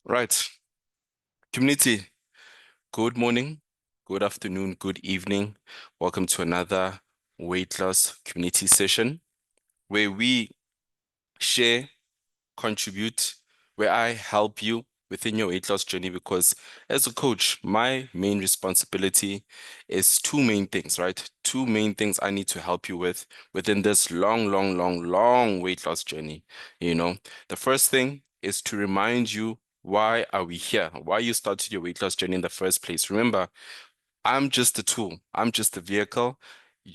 Right. Community, good morning, good afternoon, good evening. Welcome to another weight loss community session where we share, contribute, where I help you within your weight loss journey because as a coach, my main responsibility is two main things, right? Two main things I need to help you with within this long weight loss journey. The first thing is to remind you why are we here? Why you started your weight loss journey in the first place? Remember, I'm just a tool. I'm just a vehicle.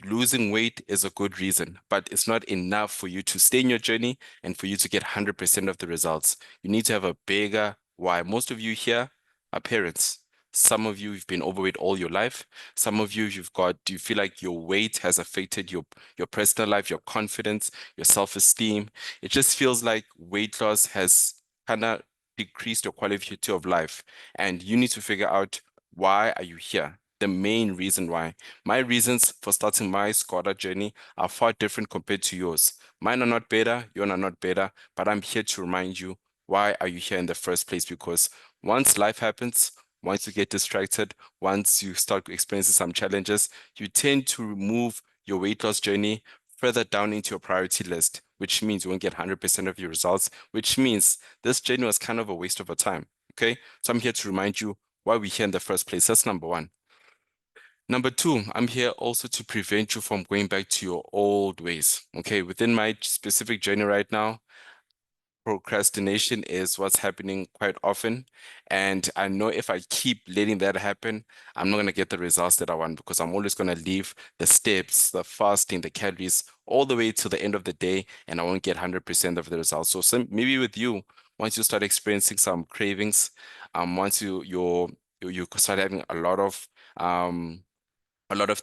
Losing weight is a good reason, but it's not enough for you to stay in your journey and for you to get 100% of the results. You need to have a bigger why. Most of you here are parents. Some of you have been overweight all your life. Some of you, do you feel like your weight has affected your personal life, your confidence, your self-esteem? It just feels like weight loss has kind of decreased your quality of life. And you need to figure out, why are you here? The main reason why. My reasons for starting my Skoda journey are far different compared to yours. Mine are not better, yours are not better, but I'm here to remind you, why are you here in the first place? Because once life happens, once you get distracted, once you start experiencing some challenges, you tend to move your weight loss journey further down into your priority list, which means you won't get 100% of your results, which means this journey was kind of a waste of your time. Okay, so I'm here to remind you why we're here in the first place. That's number one. Number two, I'm here also to prevent you from going back to your old ways. Okay, within my specific journey right now, procrastination is what's happening quite often. And I know if I keep letting that happen, I'm not going to get the results that I want because I'm always going to leave the steps, the fasting, the calories all the way to the end of the day, and I won't get 100% of the results. So maybe with you, once you start experiencing some cravings, once you start having a lot of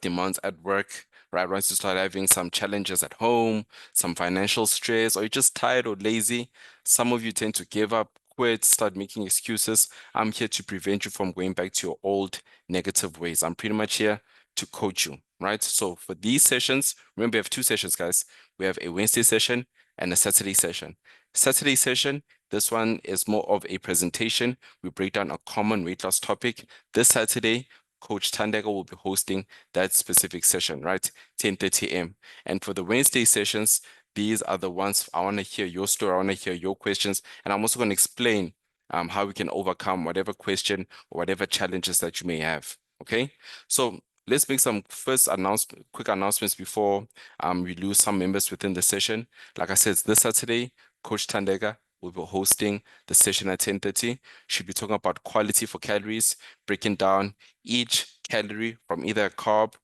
demands at work, right? Once you start having some challenges at home, some financial stress, or you're just tired or lazy, some of you tend to give up, quit, start making excuses. I'm here to prevent you from going back to your old negative ways. I'm pretty much here to coach you, right? So for these sessions, remember we have two sessions, guys. We have a Wednesday session and a Saturday session. Saturday session, this one is more of a presentation. We break down a common weight loss topic. This Saturday, Coach Tandega will be hosting that specific session, right? 10:30 a.m. And for the Wednesday sessions, these are the ones I want to hear your story. I want to hear your questions. And I'm also going to explain how we can overcome whatever question or whatever challenges that you may have. Okay. So let's make some quick announcements before we lose some members within the session. Like I said, this Saturday, Coach Tandega will be hosting the session at 10:30. She'll be talking about quality for calories, breaking down each calorie from either a carb,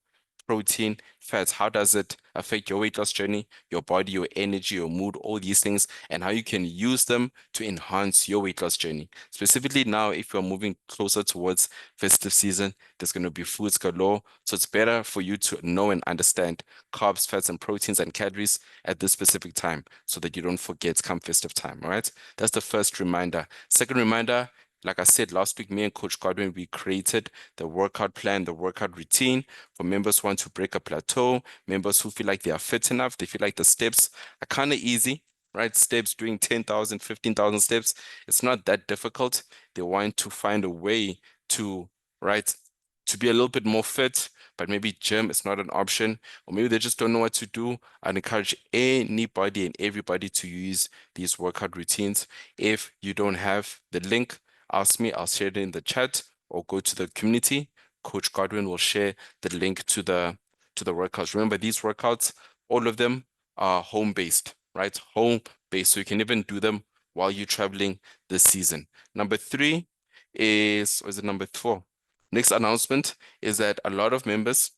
protein, fats. How does it affect your weight loss journey, your body, your energy, your mood, all these things, and how you can use them to enhance your weight loss journey. Specifically now, if you're moving closer towards festive season, there's going to be foods galore. So it's better for you to know and understand carbs, fats, and proteins and calories at this specific time so that you don't forget come festive time. All right. That's the first reminder. Second reminder, like I said last week, me and Coach Godwin, we created the workout plan, the workout routine for members who want to break a plateau, members who feel like they are fit enough, they feel like the steps are kind of easy, right? Steps doing 10,000, 15,000 steps. It's not that difficult. They want to find a way to, right, to be a little bit more fit, but maybe gym is not an option, or maybe they just don't know what to do. I'd encourage anybody and everybody to use these workout routines. If you don't have the link, ask me, I'll share it in the chat or go to the community. Coach Godwin will share the link to the workouts. Remember, these workouts, all of them are home-based, right? Home-based. So you can even do them while you're traveling this season. Number three is, or is it number four? Next announcement is that a lot of members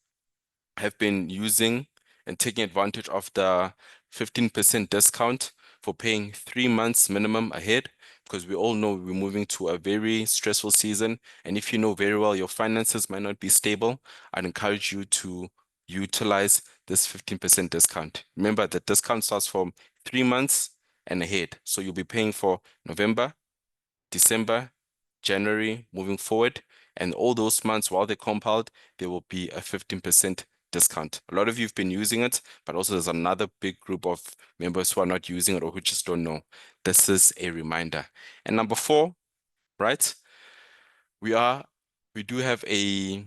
have been using and taking advantage of the 15% discount for paying 3 months minimum ahead, because we all know we're moving to a very stressful season. And if you know very well your finances might not be stable, I'd encourage you to utilize this 15% discount. Remember, the discount starts from 3 months and ahead. So you'll be paying for November, December, January, moving forward. And all those months, while they compound, there will be a 15% discount. A lot of you have been using it, but also there's another big group of members who are not using it or who just don't know. This is a reminder. And number four right? We are, we do have a,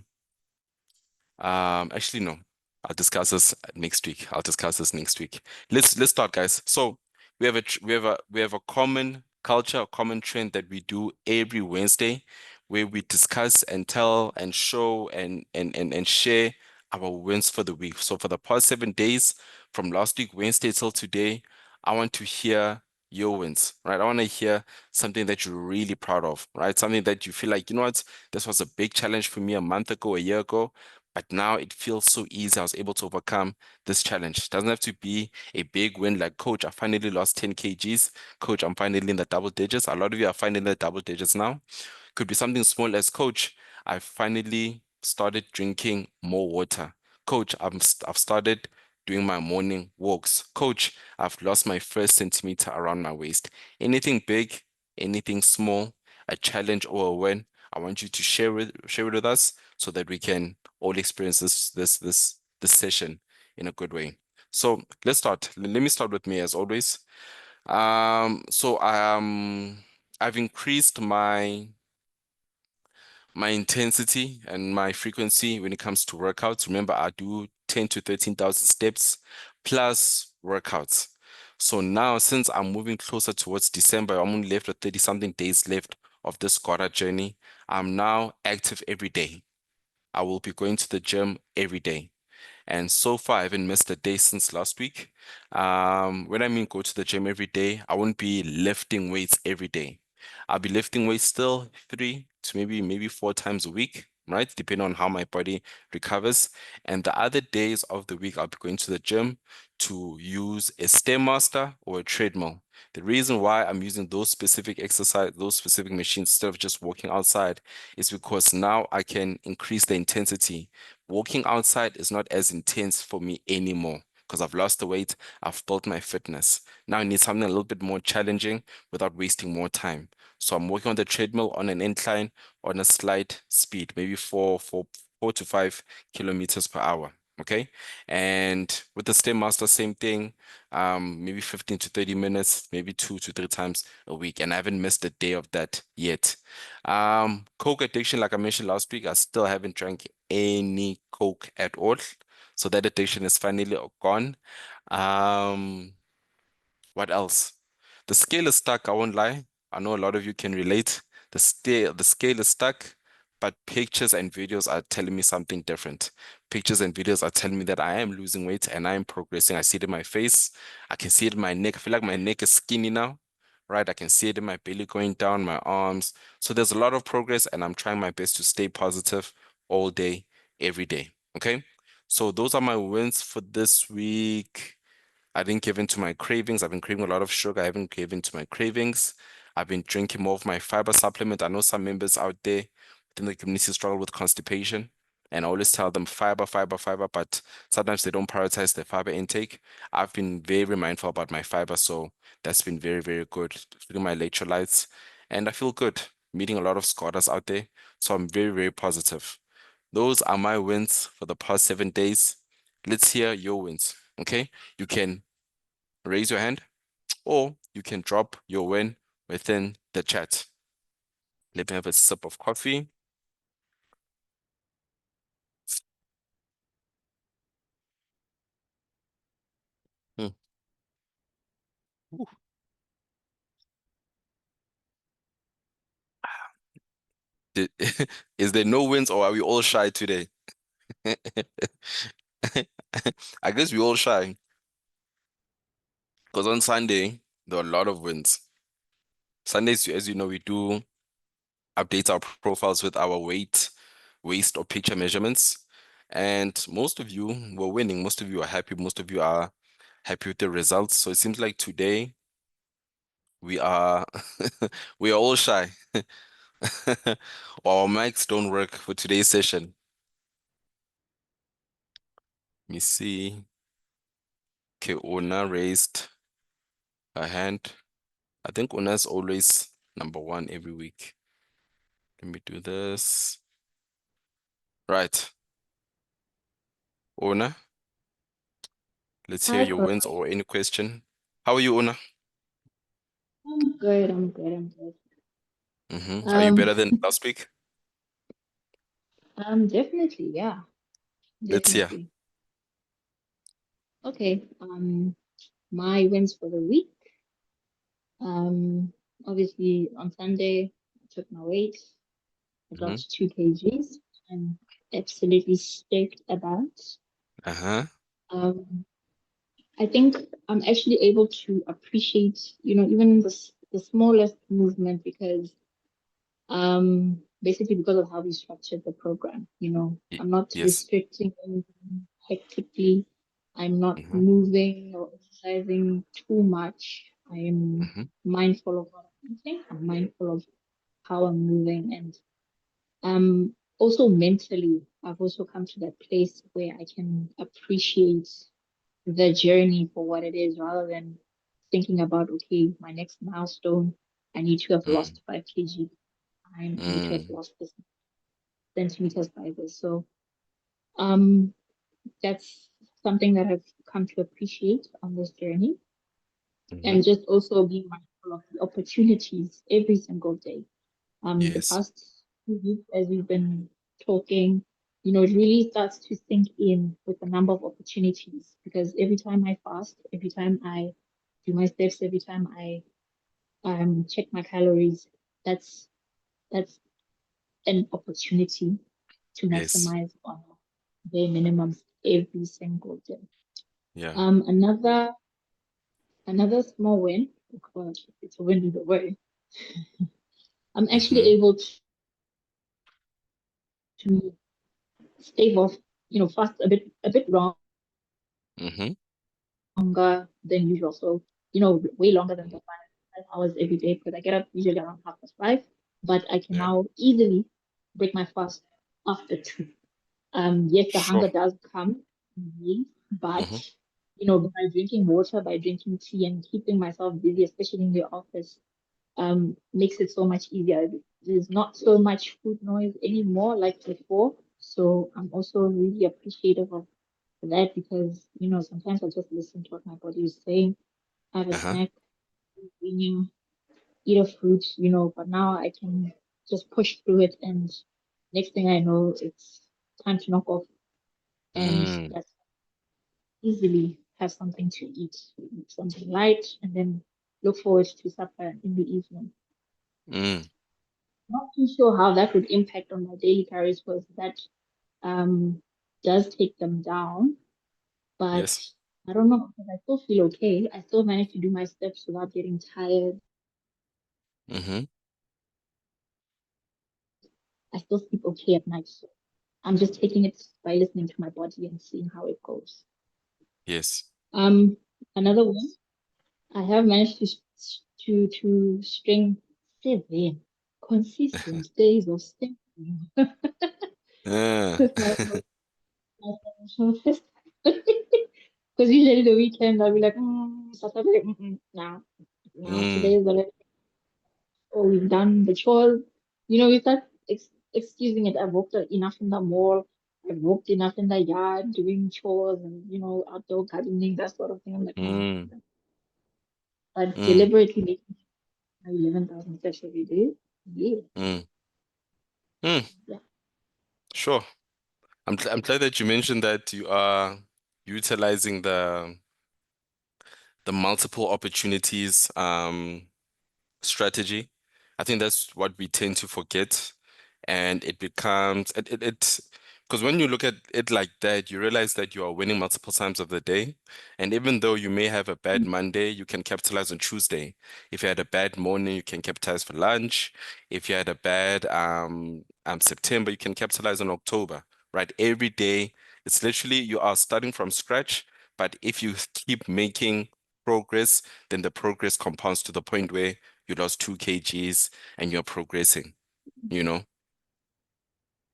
actually no, I'll discuss this next week. I'll discuss this next week. Let's start, guys. So we have a common culture, a common trend that we do every Wednesday, where we discuss and tell and show and share our wins for the week. So for the past 7 days, from last week Wednesday till today, I want to hear your wins, right? I want to hear something that you're really proud of, right? Something that you feel like, you know what, this was a big challenge for me a month ago, a year ago, but now it feels so easy. I was able to overcome this challenge. It doesn't have to be a big win like, coach, I finally lost 10 kgs. Coach, I'm finally in the double digits. A lot of you are finally in the double digits now. Could be something small as, coach, I finally started drinking more water. Coach, I've started doing my morning walks. Coach, I've lost my first centimeter around my waist. Anything big, anything small, a challenge or a win, I want you to share it with us so that we can all experience this session in a good way. So let's start. Let me start with me as always. So I've increased my intensity and my frequency when it comes to workouts. Remember, I do 10 to 13,000 steps plus workouts. So now, since I'm moving closer towards December, I'm only left with 30 something days left of this quarter journey. I'm now active every day. I will be going to the gym every day. And so far, I haven't missed a day since last week. When I mean go to the gym every day, I won't be lifting weights every day. I'll be lifting weights still 3 to maybe 4 times a week, right? Depending on how my body recovers. And the other days of the week, I'll be going to the gym to use a Stairmaster or a treadmill. The reason why I'm using those specific exercise, those specific machines instead of just walking outside is because now I can increase the intensity. Walking outside is not as intense for me anymore because I've lost the weight, I've built my fitness. Now I need something a little bit more challenging without wasting more time. So I'm working on the treadmill on an incline on a slight speed, maybe 4 to 5 kilometers per hour. Okay. And with the Stairmaster, same thing, maybe 15 to 30 minutes, maybe 2 to 3 times a week. And I haven't missed a day of that yet. Coke addiction, like I mentioned last week, I still haven't drank any Coke at all. So that addiction is finally gone. Um, what else? The scale is stuck, I won't lie. I know a lot of you can relate. The scale is stuck, but pictures and videos are telling me something different. Pictures and videos are telling me that I am losing weight and I am progressing. I see it in my face. I can see it in my neck. I feel like my neck is skinny now, right? I can see it in my belly going down, my arms. So there's a lot of progress, and I'm trying my best to stay positive all day, every day. Okay. So those are my wins for this week. I didn't give in to my cravings. I've been craving a lot of sugar. I haven't given to my cravings. I've been drinking more of my fiber supplement. I know some members out there within the community struggle with constipation. And I always tell them fiber, fiber, fiber, but sometimes they don't prioritize their fiber intake. I've been very mindful about my fiber, so that's been very, very good. Feeling my electrolytes, and I feel good meeting a lot of squatters out there. So I'm very, very positive. Those are my wins for the past 7 days. Let's hear your wins. Okay. You can raise your hand or you can drop your win within the chat. Let me have a sip of coffee. Hmm. Ooh. Did- Is there no wins or are we all shy today? I guess we all shy because on Sunday there are a lot of wins. Sundays, as you know, we do update our profiles with our weight, waist, or picture measurements. And most of you were winning. Most of you are happy. Most of you are happy with the results. So it seems like today we are we are all shy. Our mics don't work for today's session. Let me see. Okay, Una raised her hand. I think Una's always number one every week. Let me do this. Right. Una, let's hear Hi, your wins coach. or any question. How are you, Una? I'm good. I'm good. I'm good. Are you Um, better than last week? definitely, yeah, Let's hear. definitely. Okay. My wins for the week. Um, Obviously on Sunday, I took my weight. I Mm-hmm. dropped 2 kgs. I'm absolutely stoked about. Uh-huh. Um, I think I'm actually able to appreciate, even the smallest movement because basically because of how we structured the program. I'm not Yes. restricting anything hectically. I'm not Mm-hmm. moving or exercising too much. I am Mm-hmm. mindful of what I'm eating. I'm mindful of how I'm moving, and also mentally, I've also come to that place where I can appreciate the journey for what it is rather than thinking about, okay, my next milestone, I need to have Mm. lost 5 kg. I need to have Mm. lost this centimeters by this. So um, that's something that I've come to appreciate on this journey. Mm-hmm. And just also being mindful of the opportunities every single day. The Yes. past 2 weeks, as we've been talking, it really starts to sink in with the number of opportunities because every time I fast, every time I do my steps, every time I check my calories, that's that's an opportunity to Yes. maximize on bare minimums every single day. Yeah. Another small win, because it's a win either way. I'm actually Mm-hmm. able to stave off, fast a bit Mm-hmm. longer than usual. So, way longer than the 5 hours every day because I get up usually around 5:30, but I can Yeah. now easily break my fast after 2. Yes, the Sure. hunger does come, indeed, but Mm-hmm. by drinking water, by drinking tea, and keeping myself busy, especially in the office, makes it so much easier. There's not so much food noise anymore like before. So I'm also really appreciative of that because, sometimes I just listen to what my body is saying, have a Uh-huh. snack, you eat a fruit, but now I can just push through it and next thing I know, it's time to knock off and Mm. that's easily have something to eat, something light, and then look forward to supper in the evening. Mm. Not too sure how that would impact on my daily calories because that um does take them down, but Yes. I don't know because I still feel okay. I still manage to do my steps without getting tired. Mm-hmm. I still sleep okay at night. So I'm just taking it by listening to my body and seeing how it goes. Yes. Um, Another one, I have managed to string 7 consistent days of sleeping Uh. with my financial fist. Because usually the weekend I'll be like, Saturday, nah, nah, today Mm. is the oh, we've done the chores. We start excusing it. I've walked enough in the mall. I've walked enough in the yard doing chores and, outdoor gardening, that sort of thing. I'm like, no. Mm. But Mm. deliberately making 11,000 steps every day. Yeah. Mm. Mm. Yeah. Sure. I'm glad that you mentioned that you are utilizing the multiple opportunities strategy. I think that's what we tend to forget. And it becomes it because when you look at it like that, you realize that you are winning multiple times of the day. And even though you may have a bad Monday, you can capitalize on Tuesday. If you had a bad morning, you can capitalize for lunch. If you had a bad September, you can capitalize on October, right? Every day, it's literally you are starting from scratch. But if you keep making progress, then the progress compounds to the point where you lost 2 kgs and you're progressing, you know?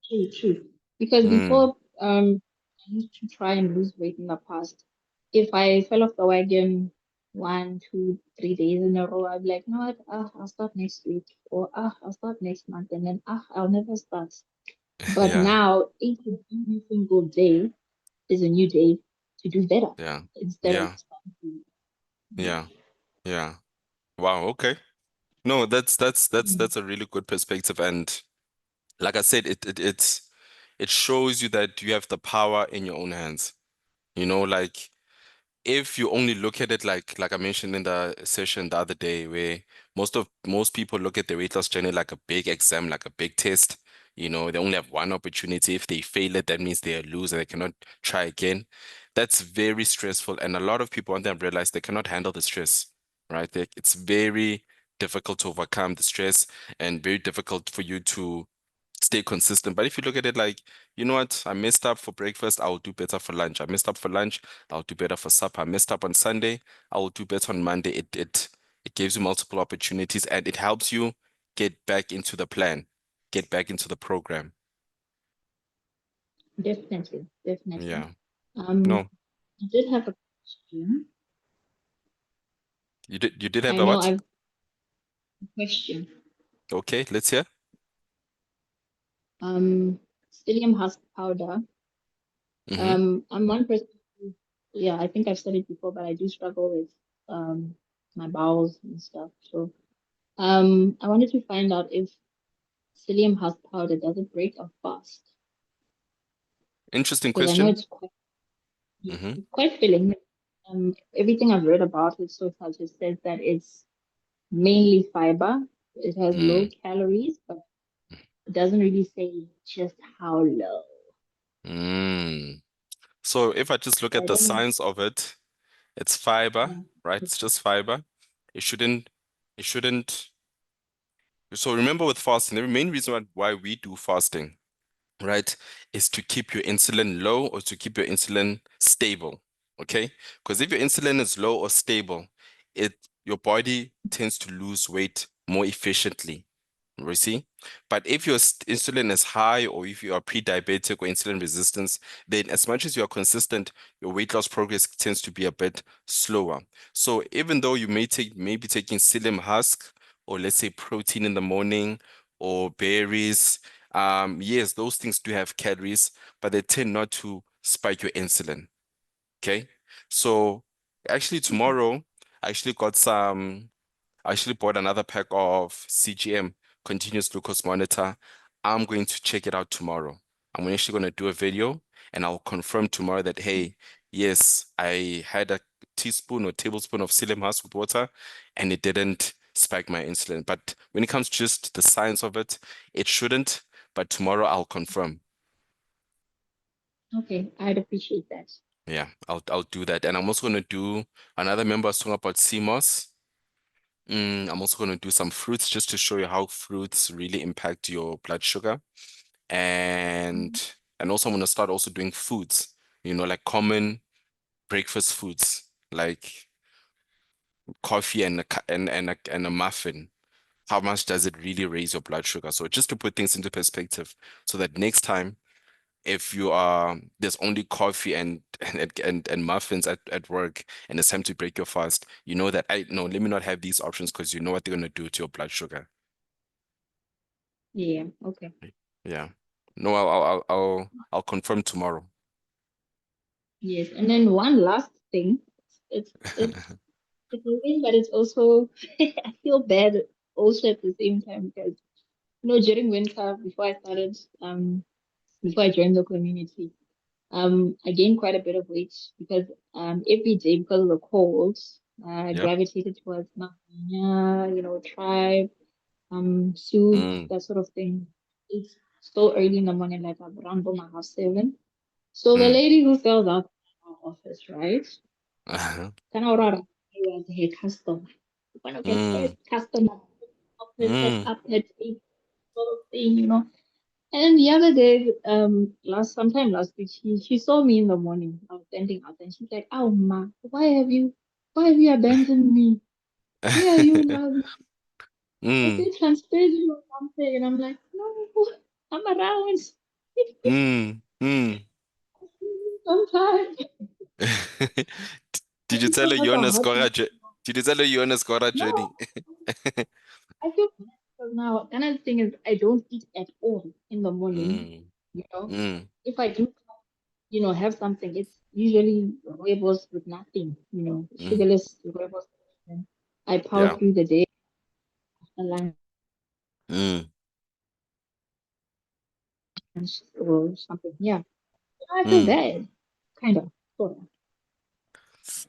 True, true. Because Mm, before, I used to try and lose weight in the past. If I fell off the wagon 1, 2, 3 days in a row, I'd be like, no, what? I'll start next week, or I'll start next month, and then I'll never start. But yeah, now, every single day is a new day to do better yeah, instead of yeah, starting to. yeah, yeah. Wow, okay. No, that's a really good perspective. And like I said, it shows you that you have the power in your own hands. Like if you only look at it like I mentioned in the session the other day, where most people look at the weight loss journey like a big exam, like a big test. They only have one opportunity. If they fail it, that means they are loser. They cannot try again. That's very stressful, and a lot of people want them to realize they cannot handle the stress, right? It's very difficult to overcome the stress and very difficult for you to stay consistent. But if you look at it like, you know what, I messed up for breakfast, I will do better for lunch. I messed up for lunch, I'll do better for supper. I messed up on Sunday, I will do better on Monday. It gives you multiple opportunities and it helps you get back into the plan, get back into the program. Definitely, definitely. Yeah. Um, No, I did have a question. you did have I a know what? I've a question. Okay, let's hear. Psyllium husk powder. Mm-hmm. I'm one person yeah, I think I've said it before, but I do struggle with my bowels and stuff. So I wanted to find out if psyllium husk powder does it break or fast? Interesting Because I know question. Mm-hmm. it's quite filling. Everything I've read about it so far just says that it's mainly fiber. It has low Mm. calories, but it doesn't really say just how low. Mm. So if I just look So at I the don't know. science of it, it's fiber, Yeah. right? It's just fiber. It shouldn't, it shouldn't. So remember with fasting, the main reason why we do fasting, right, is to keep your insulin low or to keep your insulin stable. Okay? Because if your insulin is low or stable, it your body tends to lose weight more efficiently. You see? But if your insulin is high or if you are pre-diabetic or insulin resistance, then as much as you are consistent, your weight loss progress tends to be a bit slower. So even though you maybe taking psyllium husk or let's say protein in the morning or berries, yes, those things do have calories, but they tend not to spike your insulin. Okay. So actually tomorrow I actually got some I actually bought another pack of CGM, continuous glucose monitor. I'm going to check it out tomorrow. I'm actually going to do a video and I'll confirm tomorrow that, hey, yes, I had a teaspoon or tablespoon of psyllium husk with water and it didn't spike my insulin. But when it comes to just the science of it, it shouldn't. But tomorrow I'll confirm. Okay, I'd appreciate that. Yeah, I'll do that. And I'm also going to do another member was talking about CMOS. I'm also going to do some fruits just to show you how fruits really impact your blood sugar. And and also I'm going to start also doing foods, like common breakfast foods, like coffee and and a muffin. How much does it really raise your blood sugar? So just to put things into perspective, so that next time if you are there's only coffee and muffins at work and it's time to break your fast, you know that I no, let me not have these options because you know what they're gonna do to your blood sugar. Yeah, okay. Yeah. No, I'll confirm tomorrow. Yes, and then one last thing. It's it's it's a win, but it's also I feel bad also at the same time because during winter before I joined the community, I gained quite a bit of weight because every day because of the cold, I Yep. gravitated towards tribe, soup, Mm, that sort of thing. It's so early in the morning, like around by my house 7. So the mm. lady who sells out in our office, right? Uh-huh. Kind of was her customer. One of her first Mm, customers. Office set mm, up at 8 sort of thing. And the other day, sometime last week, she saw me in the morning. I was standing out, and she's like, "Oh ma, why have you abandoned me? Where are you now? Have mm, they transferred you or something?" And I'm like, "No, I'm around. mm, mm. Sometimes." I Did you feel tell her such you're a on a hot Scora journey? Did you tell her you're on a Scora no. journey? I feel bad because now another thing is I don't eat at all in the morning. Mm, You know, mm, if I do, have something, it's usually rooibos with nothing. mm. Sugarless rooibos. And I power Yeah. through the day. a lunch Mm, or something. Yeah, I feel mm. bad, kind of, sort of.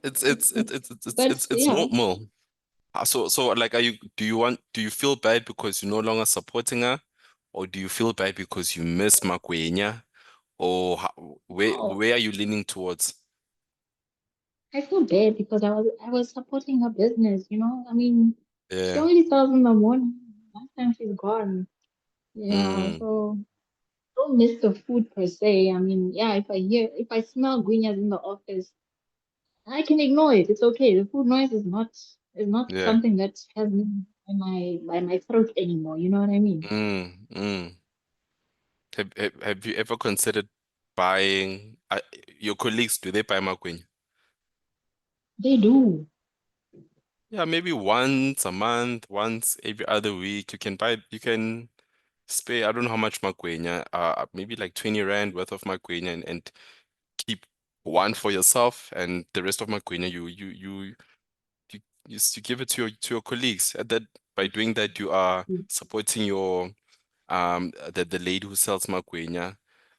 But It's yeah, normal. So like, do you feel bad because you're no longer supporting her, or do you feel bad because you miss Makwenya, or no, where are you leaning towards? I feel bad because I was supporting her business. I mean, she Yeah. only sells in the morning. Last time she's gone. Yeah, Mm, so don't miss the food per se. I mean, yeah, if I smell guinas in the office, I can ignore it. It's okay. The food noise is not yeah. something that has me by my throat anymore. You know what I mean? Mm. Have you ever considered buying your colleagues, do they buy Makwenya? They do. Yeah, maybe once a month, once every other week. You can spare, I don't know how much Makwenya, maybe like 20 Rand worth of Makwenya, and keep one for yourself, and the rest of Makwenya you give it to your colleagues. And that, by doing that, you are supporting the lady who sells Makwenya,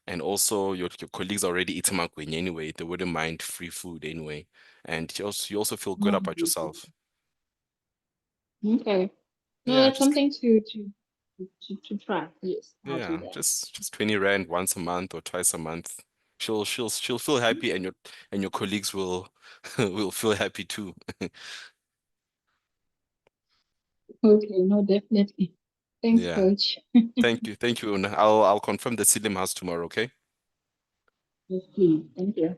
and also your colleagues already eating Makwenya anyway. They wouldn't mind free food anyway. And you also feel good about yourself. Okay. No, Yeah, that's just something to try. Yes, I'll do yeah, that. just 20 Rand once a month or twice a month. She'll feel happy, and your colleagues will will feel happy too. Okay, no, definitely. Thanks, Yeah. coach. Thank you, Una. I'll confirm the Selim house tomorrow, okay? Yes, please. Thank you.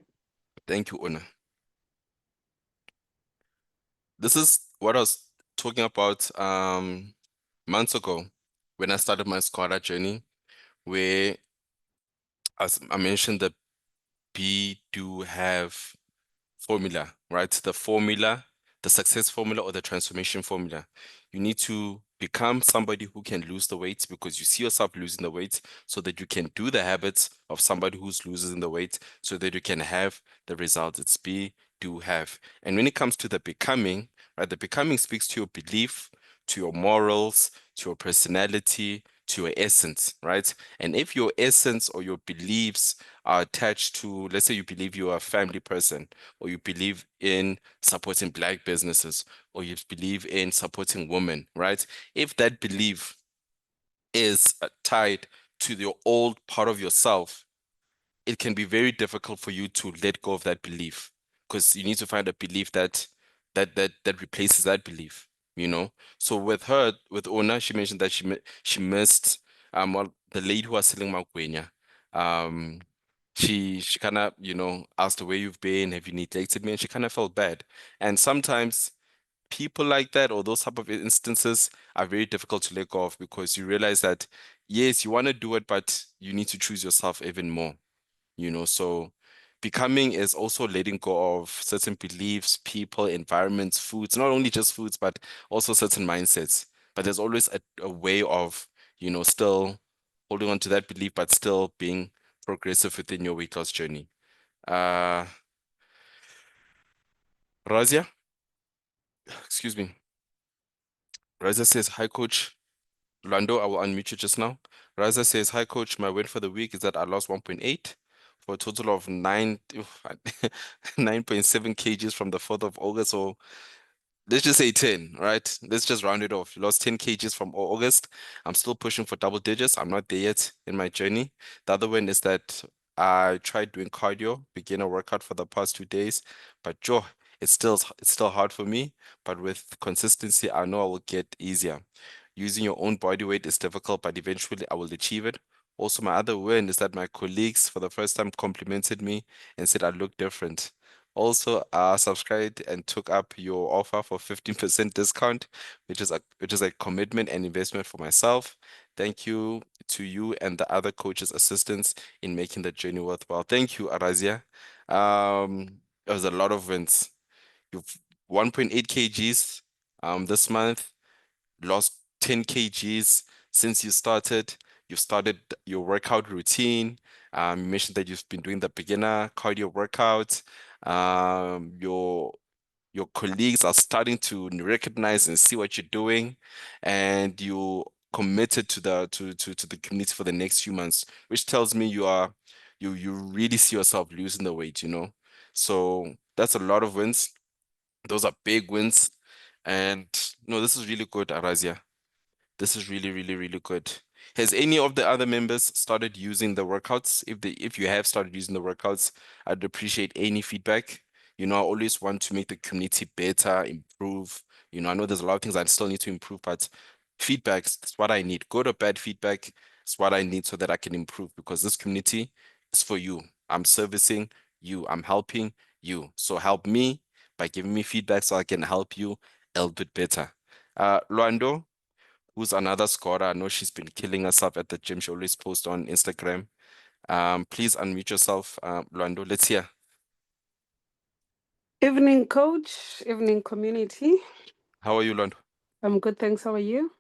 Thank you, Una. This is what I was talking about months ago when I started my scholar journey, where, as I mentioned, the B do have formula, right? The formula, the success formula or the transformation formula. You need to become somebody who can lose the weight because you see yourself losing the weight, so that you can do the habits of somebody who's losing the weight, so that you can have the results. It's be, do, have. And when it comes to the becoming, right, the becoming speaks to your belief, to your morals, to your personality, to your essence, right? And if your essence or your beliefs are attached to, let's say you believe you are a family person, or you believe in supporting black businesses, or you believe in supporting women, right? If that belief is tied to your old part of yourself, it can be very difficult for you to let go of that belief, because you need to find a belief that replaces that belief, you know. So with her, with Ona, she mentioned that she missed well, the lady who was selling Magwenya. Um she kind of, asked her where you've been, have you neglected me, and she kind of felt bad. And sometimes people like that, or those type of instances, are very difficult to let go of, because you realize that yes, you want to do it, but you need to choose yourself even more, so becoming is also letting go of certain beliefs, people, environments, foods, not only just foods, but also certain mindsets. But there's always a way of, still holding on to that belief, but still being progressive within your weight loss journey. uh Razia, excuse me. Razia says, hi coach. Lando, I will unmute you just now. Raza says, hi coach, my weight for the week is that I lost 1.8 for a total of 9.7 kgs from the 4th of August. So let's just say 10, right? Let's just round it off. You lost 10 kgs from August. I'm still pushing for double digits. I'm not there yet in my journey. The other one is that I tried doing cardio, beginner workout for the past 2 days, but Joe, it's still hard for me. But with consistency, I know I will get easier. Using your own body weight is difficult, but eventually I will achieve it. Also, my other win is that my colleagues for the first time complimented me and said I look different. Also, subscribed and took up your offer for 15% discount, which is a commitment and investment for myself. Thank you to you and the other coaches' assistants in making the journey worthwhile. Thank you, Arazia. It was a lot of wins. You've 1.8 kgs this month, lost 10 kgs since you started. You've started your workout routine. You mentioned that you've been doing the beginner cardio workout. Your your colleagues are starting to recognize and see what you're doing, and you committed to the community for the next few months, which tells me you really see yourself losing the weight, you know. So that's a lot of wins. Those are big wins. And no, this is really good, Arazia. This is really, really, really good. Has any of the other members started using the workouts? If you have started using the workouts, I'd appreciate any feedback. You know, I always want to make the community better, improve. You know, I know there's a lot of things I still need to improve, but feedback is what I need. Good or bad feedback is what I need so that I can improve because this community is for you. I'm servicing you. I'm helping you. So help me by giving me feedback so I can help you a little bit better. Luando, who's another scorer. I know she's been killing herself at the gym. She always posts on Instagram. Please unmute yourself, Lwando. Let's hear. Evening, coach. Evening, community. How are you, Lwando? I'm good, thanks. How are you?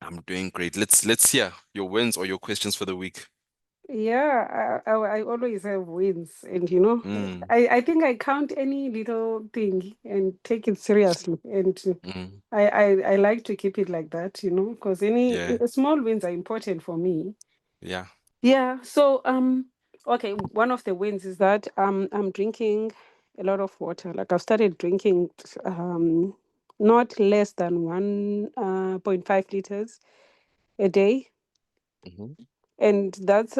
I'm doing great. Let's hear your wins or your questions for the week. Yeah, I always have wins, and Mm, I think I count any little thing and take it seriously, and mm, I like to keep it like that, because any yeah, small wins are important for me. yeah. Yeah. So okay, one of the wins is that I'm drinking a lot of water. Like I've started drinking not less than 1.5 liters a day, Hmm. and that's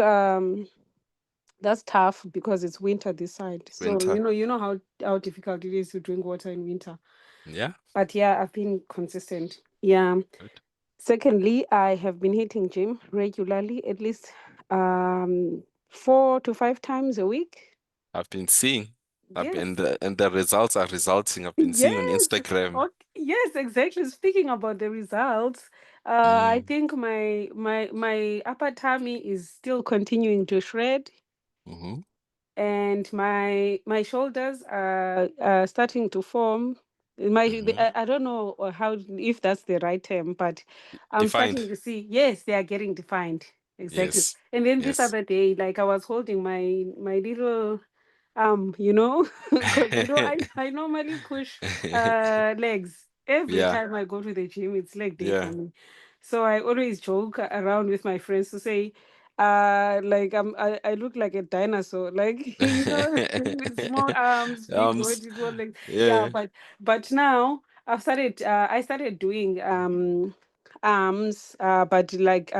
tough because it's winter this side. So Winter. you know how difficult it is to drink water in winter. Yeah. But yeah, I've been consistent. Yeah. Good. Secondly, I have been hitting gym regularly, at least 4 to 5 times a week. I've been seeing. Yes. And the results are resulting. I've been seeing on Yes. Instagram. Okay. Yes, exactly. Speaking about the results, I Mm, think my upper tummy is still continuing to shred, hmm. and my shoulders are starting to form. Hmm. I don't know how, if that's the right term, but I'm Defined. starting to see, yes, they are getting defined. Exactly. Yes. And then this Yes. other day, like I was holding my little because I normally push legs every Yeah. time I go to the gym. It's leg day for Yeah. me. So I always joke around with my friends to say, like I look like a dinosaur, like with small arms, big Um, body, small legs. Yeah, yeah. but now I started doing arms, but like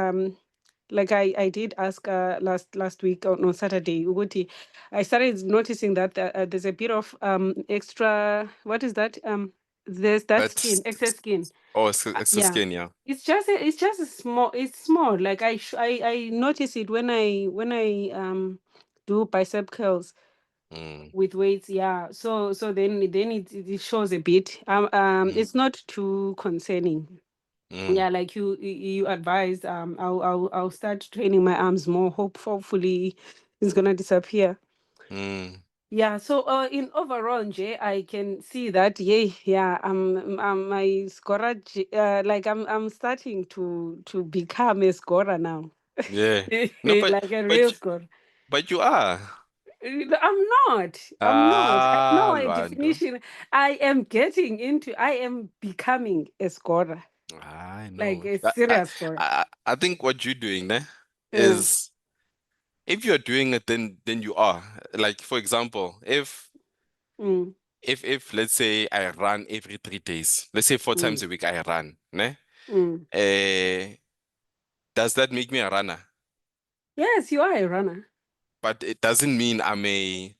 I did ask last week on Saturday, Uguti, I started noticing that there's a bit of extra, what is that? There's that But skin, excess skin. oh, it's a Yeah. skin, yeah. It's just a small, it's small. Like I notice it when I do bicep curls Mm, with weights. Yeah. So then it shows a bit. mm, It's not too concerning. mm, Yeah, like you advised. I'll start training my arms more. Hopefully it's gonna disappear. mm. Yeah, so in overall, Jay, I can see that, yeah, my scorer, like I'm starting to become a scorer now, Yeah. No, like a real scorer. but you are. I'm not. I'm not. I know Ah, a Lwando. definition. I am becoming a scorer, I like know. a serious scorer. I think what you're doing, ne, Yeah. is if you're doing it, then you are. Like for example, Mm, if let's say I run every 3 days, let's say four mm, times a week I run, ne? mm. Uh, does that make me a runner? Yes, you are a runner, But it doesn't mean I'm a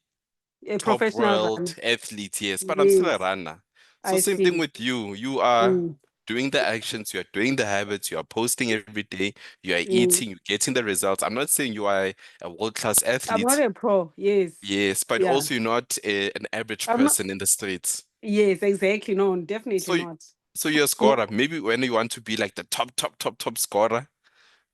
a top professional world runner. athlete, yes, but I'm still a Yes, runner. So I same thing see. with you. You are Mm, doing the actions, you are doing the habits, you are posting every day, you are mm. eating, you're getting the results. I'm not saying you are a world-class I'm not athlete, a pro. Yes. yes, but Yeah. also you're not an average I'm not. person in the streets. Yes, exactly. No, definitely So not. so you're a Mm. scorer. Maybe when you want to be like the top scorer,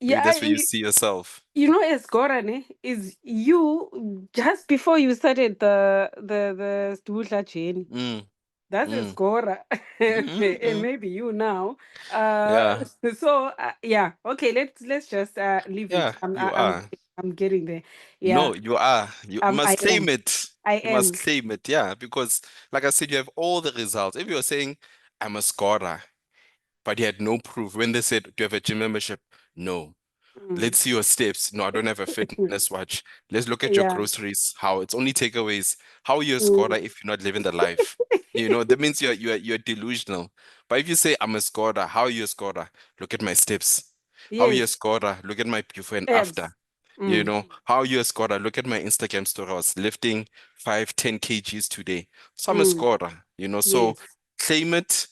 maybe Yeah, that's where you see yourself. as Gorane is you just before you started the Stula chain. Mm, That's a mm, scorer, mm, and mm. maybe you now. Uh, Yeah, so yeah, okay. Let's just leave it. yeah, you are. I'm getting there. Yeah. No, you are. You I must claim am. it. I You must am. claim it, yeah, because like I said, you have all the results. If you're saying I'm a scorer, but you had no proof when they said, do you have a gym membership? No. Mm. Let's see your steps. No, I don't have a fitness watch. Let's look at your Yeah. groceries. How it's only takeaways. How are you a scorer Mm. if you're not living the life? That means you're delusional. But if you say I'm a scorer, how are you a scorer? Look at my steps. How are you a Yes. scorer? Look at my before and after. Abs. Mm. How are you a scorer? Look at my Instagram story. I was lifting 5, 10 kgs today. So I'm a Mm. scorer, so Yes. claim it,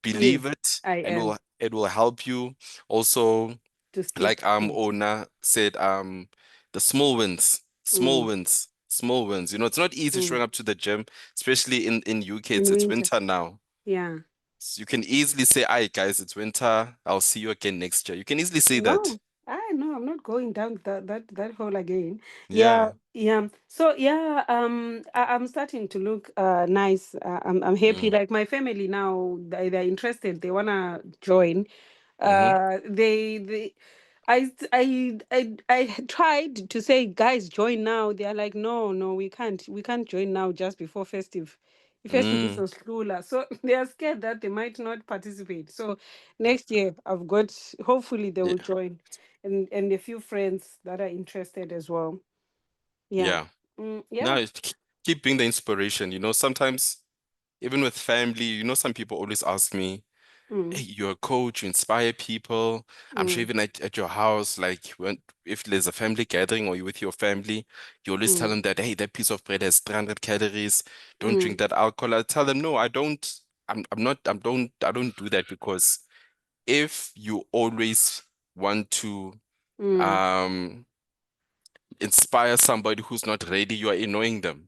believe Yes. it, I and am. it will help you also, To stick like to. Ona said, the small wins, small Mm. wins, small wins. It's not easy Mm. showing up to the gym, especially in UK. In It's winter. winter now. Yeah. So you can easily say, "Aye, guys, it's winter. I'll see you again next year." You can easily say that. No, I no, I'm not going down that hole again. Yeah, Yeah. yeah. So yeah, I'm starting to look nice. I'm happy. Mm. Like my family now, they're interested. They wanna join. Mm-hmm. They I tried to say, guys, join now. They are like, no, no, we can't join now just before festive. Festive is so Mm. slula. So they are scared that they might not participate. So next year I've got, hopefully they will Yeah. join, and a few friends that are interested as well. Yeah. Yeah. Yeah. Now keep being the inspiration. Sometimes even with family, some people always ask me, Mm, hey, you're a coach, you inspire people. I'm sure mm, even at your house, like when if there's a family gathering or you're with your family, you always tell mm, them that, hey, that piece of bread has 300 calories. Don't drink mm, that alcohol. I tell them, no, I don't. I'm not. I don't do that because if you always want to mm. um inspire somebody who's not ready, you are annoying them.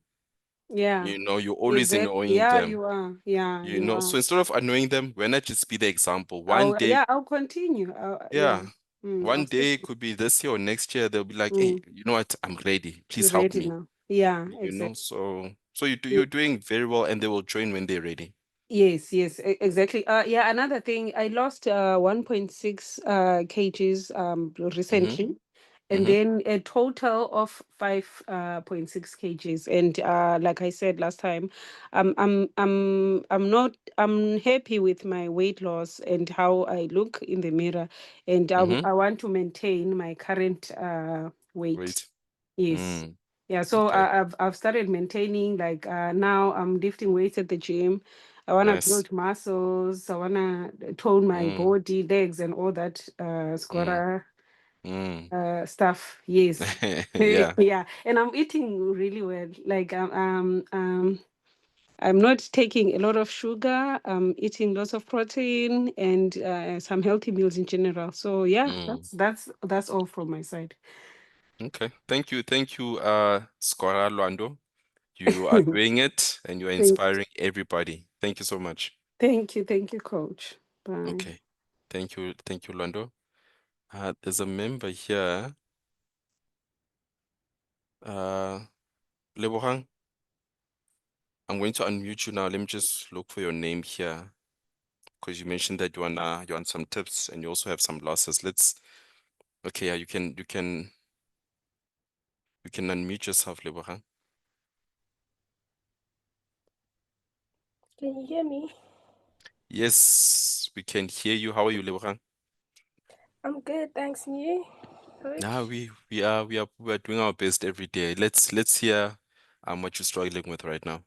Yeah. You're always Exactly. annoying Yeah, them. you are. Yeah, you are. So instead of annoying them, why not just be the example? One day, I'll continue. Yeah. yeah, I'll one stick day to. could be this year or next year. They'll be like, hey, Mm, you know what? I'm ready. Please you're help ready me. now. Yeah, exactly. So you're doing very well, and they will join when they're ready. Yes, yes, exactly. Yeah, another thing, I lost 1.6 kgs Mm-hmm. recently, and Mm-hmm. then a total of 5.6 kgs. And like I said last time, I'm not I'm happy with my weight loss and how I look in the mirror, and Mm-hmm. I want to maintain my current weight. Wait. Yes. Mm. Yeah, so Okay. I've started maintaining, like now I'm lifting weights at the gym. I want to Nice. build muscles. I want to tone my Mm. body, legs, and all that Mm. squatter Mm. stuff. Yes. Yeah. Yeah, and I'm eating really well. Like I'm not taking a lot of sugar. I'm eating lots of protein and some healthy meals in general. So yeah, Mm. that's all from my side. Okay. Thank you, Skora Lwando. You are doing it, and you are Thank, inspiring everybody. Thank you so much. thank you, Coach. Bye. Okay. Thank you, Lwando. There's a member here. Uh, Lebohang, I'm going to unmute you now. Let me just look for your name here because you mentioned that you want some tips and you also have some losses. Okay, yeah, you can unmute yourself, Lebohang. Can you hear me? Yes, we can hear you. How are you, Lebohang? I'm good, thanks. And you, Now Coach? we are doing our best every day. Let's hear what you're struggling with right now.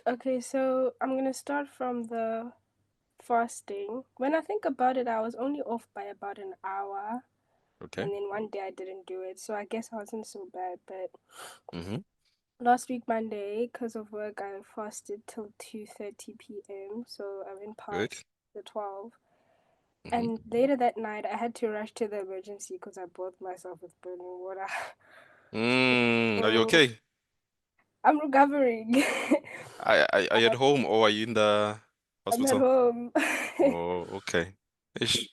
Okay, so I'm gonna start from the fasting. When I think about it, I was only off by about an hour, Okay. and then one day I didn't do it, so I guess I wasn't so bad. But Mm-hmm. last week Monday, because of work, I fasted till 2:30 p.m. So I went Good. past the 12. Mm-hmm. And later that night, I had to rush to the emergency because I boiled myself with boiling water. Are you So okay? I'm recovering. Are you at home or are you in the I'm at hospital? home. Oh, okay. Ish.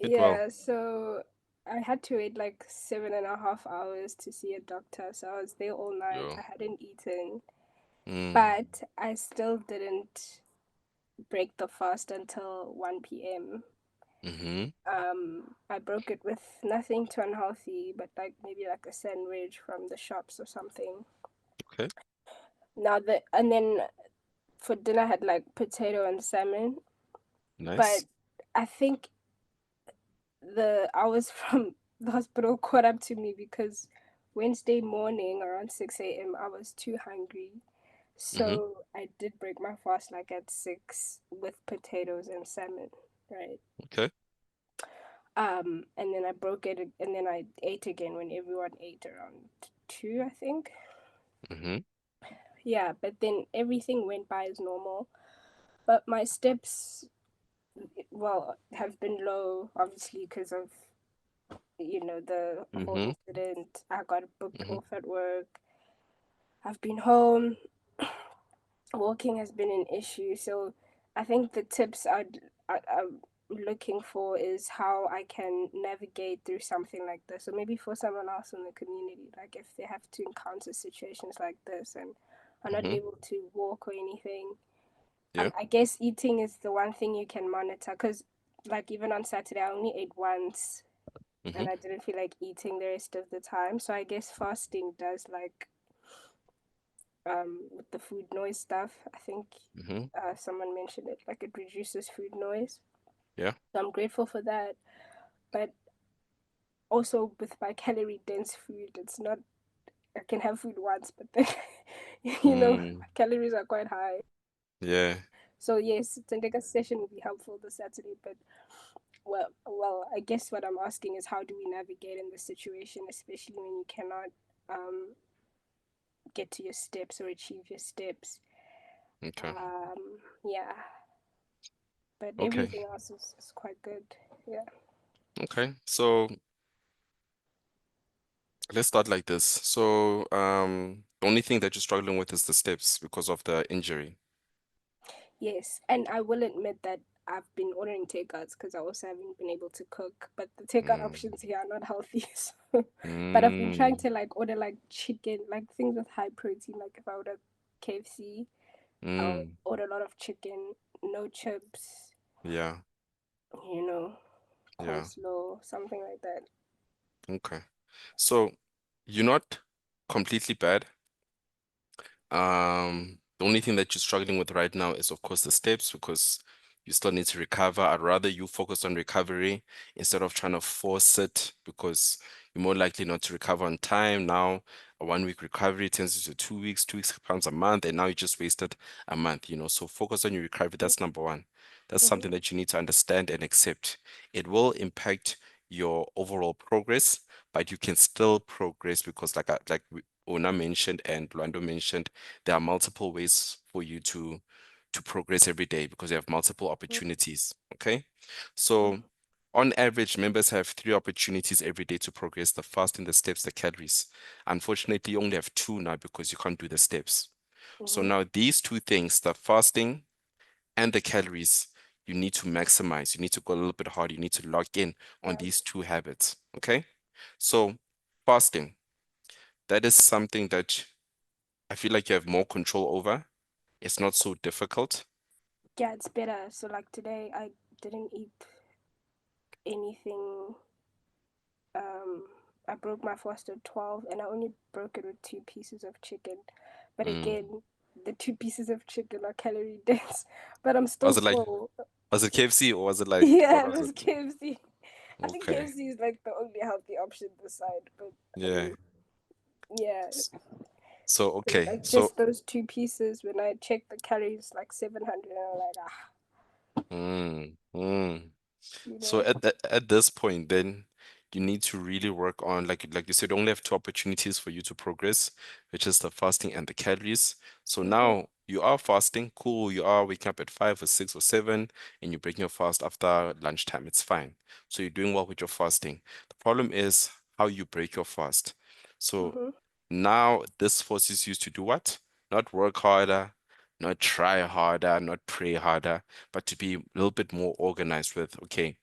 Get well. Yeah, so I had to wait like 7.5 hours to see a doctor. So I was there all night. I Yo. hadn't eaten, Mm. but I still didn't break the fast until 1 p.m. Mm-hmm. I broke it with nothing too unhealthy, but like maybe like a sandwich from the shops or something. Okay. And then for dinner I had like potato and salmon, but Nice. I think the hours from the hospital caught up to me because Wednesday morning around 6 a.m. I was too hungry. Mm-hmm. So I did break my fast like at 6 with potatoes and salmon, right? Okay. And then I broke it and then I ate again when everyone ate around 2, I think. Mm-hmm. Yeah, but then everything went by as normal. But my steps, well, have been low, obviously, because of, the whole Mm-hmm. incident. I got booked Mm-hmm. off at work. I've been home. Walking has been an issue. So I think the tips I'm looking for is how I can navigate through something like this. So maybe for someone else in the community, like if they have to encounter situations like this and are not Mm-hmm. able to walk or anything, Yeah. I guess eating is the one thing you can monitor. Because, like, even on Saturday, I only ate once Mm-hmm. and I didn't feel like eating the rest of the time. So I guess fasting does, like, with the food noise stuff. I think Mm-hmm. someone mentioned it, like, it reduces food noise. Yeah. So I'm grateful for that. But also with my calorie dense food, it's not, I can have food once, but then, Mm. my calories are quite high. Yeah. So yes, Tendeka session would be helpful this Saturday, but I guess what I'm asking is how do we navigate in this situation, especially when you cannot um, get to your steps or achieve your steps. Okay. Yeah, but Okay. everything else is quite good. Yeah. Okay. So let's start like this. So, the only thing that you're struggling with is the steps because of the injury. Yes, and I will admit that I've been ordering takeouts because I also haven't been able to cook. But the takeout Mm. options here are not healthy. So, but I've been trying Mm. to like order like chicken, like things with high protein. Like if I order KFC, I'll Mm. order a lot of chicken, no chips, Yeah. you know, Yeah. coleslaw, something like that. Okay. So you're not completely bad. The only thing that you're struggling with right now is, of course, the steps because you still need to recover. I'd rather you focus on recovery instead of trying to force it because you're more likely not to recover on time. Now, a 1 week recovery turns into 2 weeks, 2 weeks becomes a month, and now you just wasted a month. So focus on your recovery. That's number one. That's Mm-hmm. something that you need to understand and accept. It will impact your overall progress, but you can still progress because, Ona mentioned and Luando mentioned, there are multiple ways for you to progress every day because you have multiple opportunities. Okay. So on average, members have 3 opportunities every day to progress: the fasting, the steps, the calories. Unfortunately, you only have two now because you can't do the steps. So Mm-hmm. now these two things, the fasting and the calories, you need to maximize. You need to go a little bit hard. You need to lock in on Yeah. these two habits. Okay. So fasting, that is something that I feel like you have more control over. It's not so difficult. Yeah, it's better. So like today, I didn't eat anything. Um, I broke my fast at 12, and I only broke it with 2 pieces of chicken. But Mm. again, the 2 pieces of chicken are calorie dense, but I'm still Was it like, full. was it KFC or was it like, what Yeah, it was was it? KFC. I think Okay. KFC is like the only healthy option this side, but I Yeah. mean, yeah, S- So, okay. like So, just those 2 pieces. When I checked the calories, like 700, and I'm like, mm, mm. you So know. at this point, then you need to really work on, like you said, you only have two opportunities for you to progress, which is the fasting and the calories. So Mm-hmm. now you are fasting, cool. You are waking up at 5 or 6 or 7, and you're breaking your fast after lunchtime. It's fine. So you're doing well with your fasting. The problem is how you break your fast. So Mm-hmm. now this forces you to do what? Not work harder, not try harder, not pray harder, but to be a little bit more organized with, okay,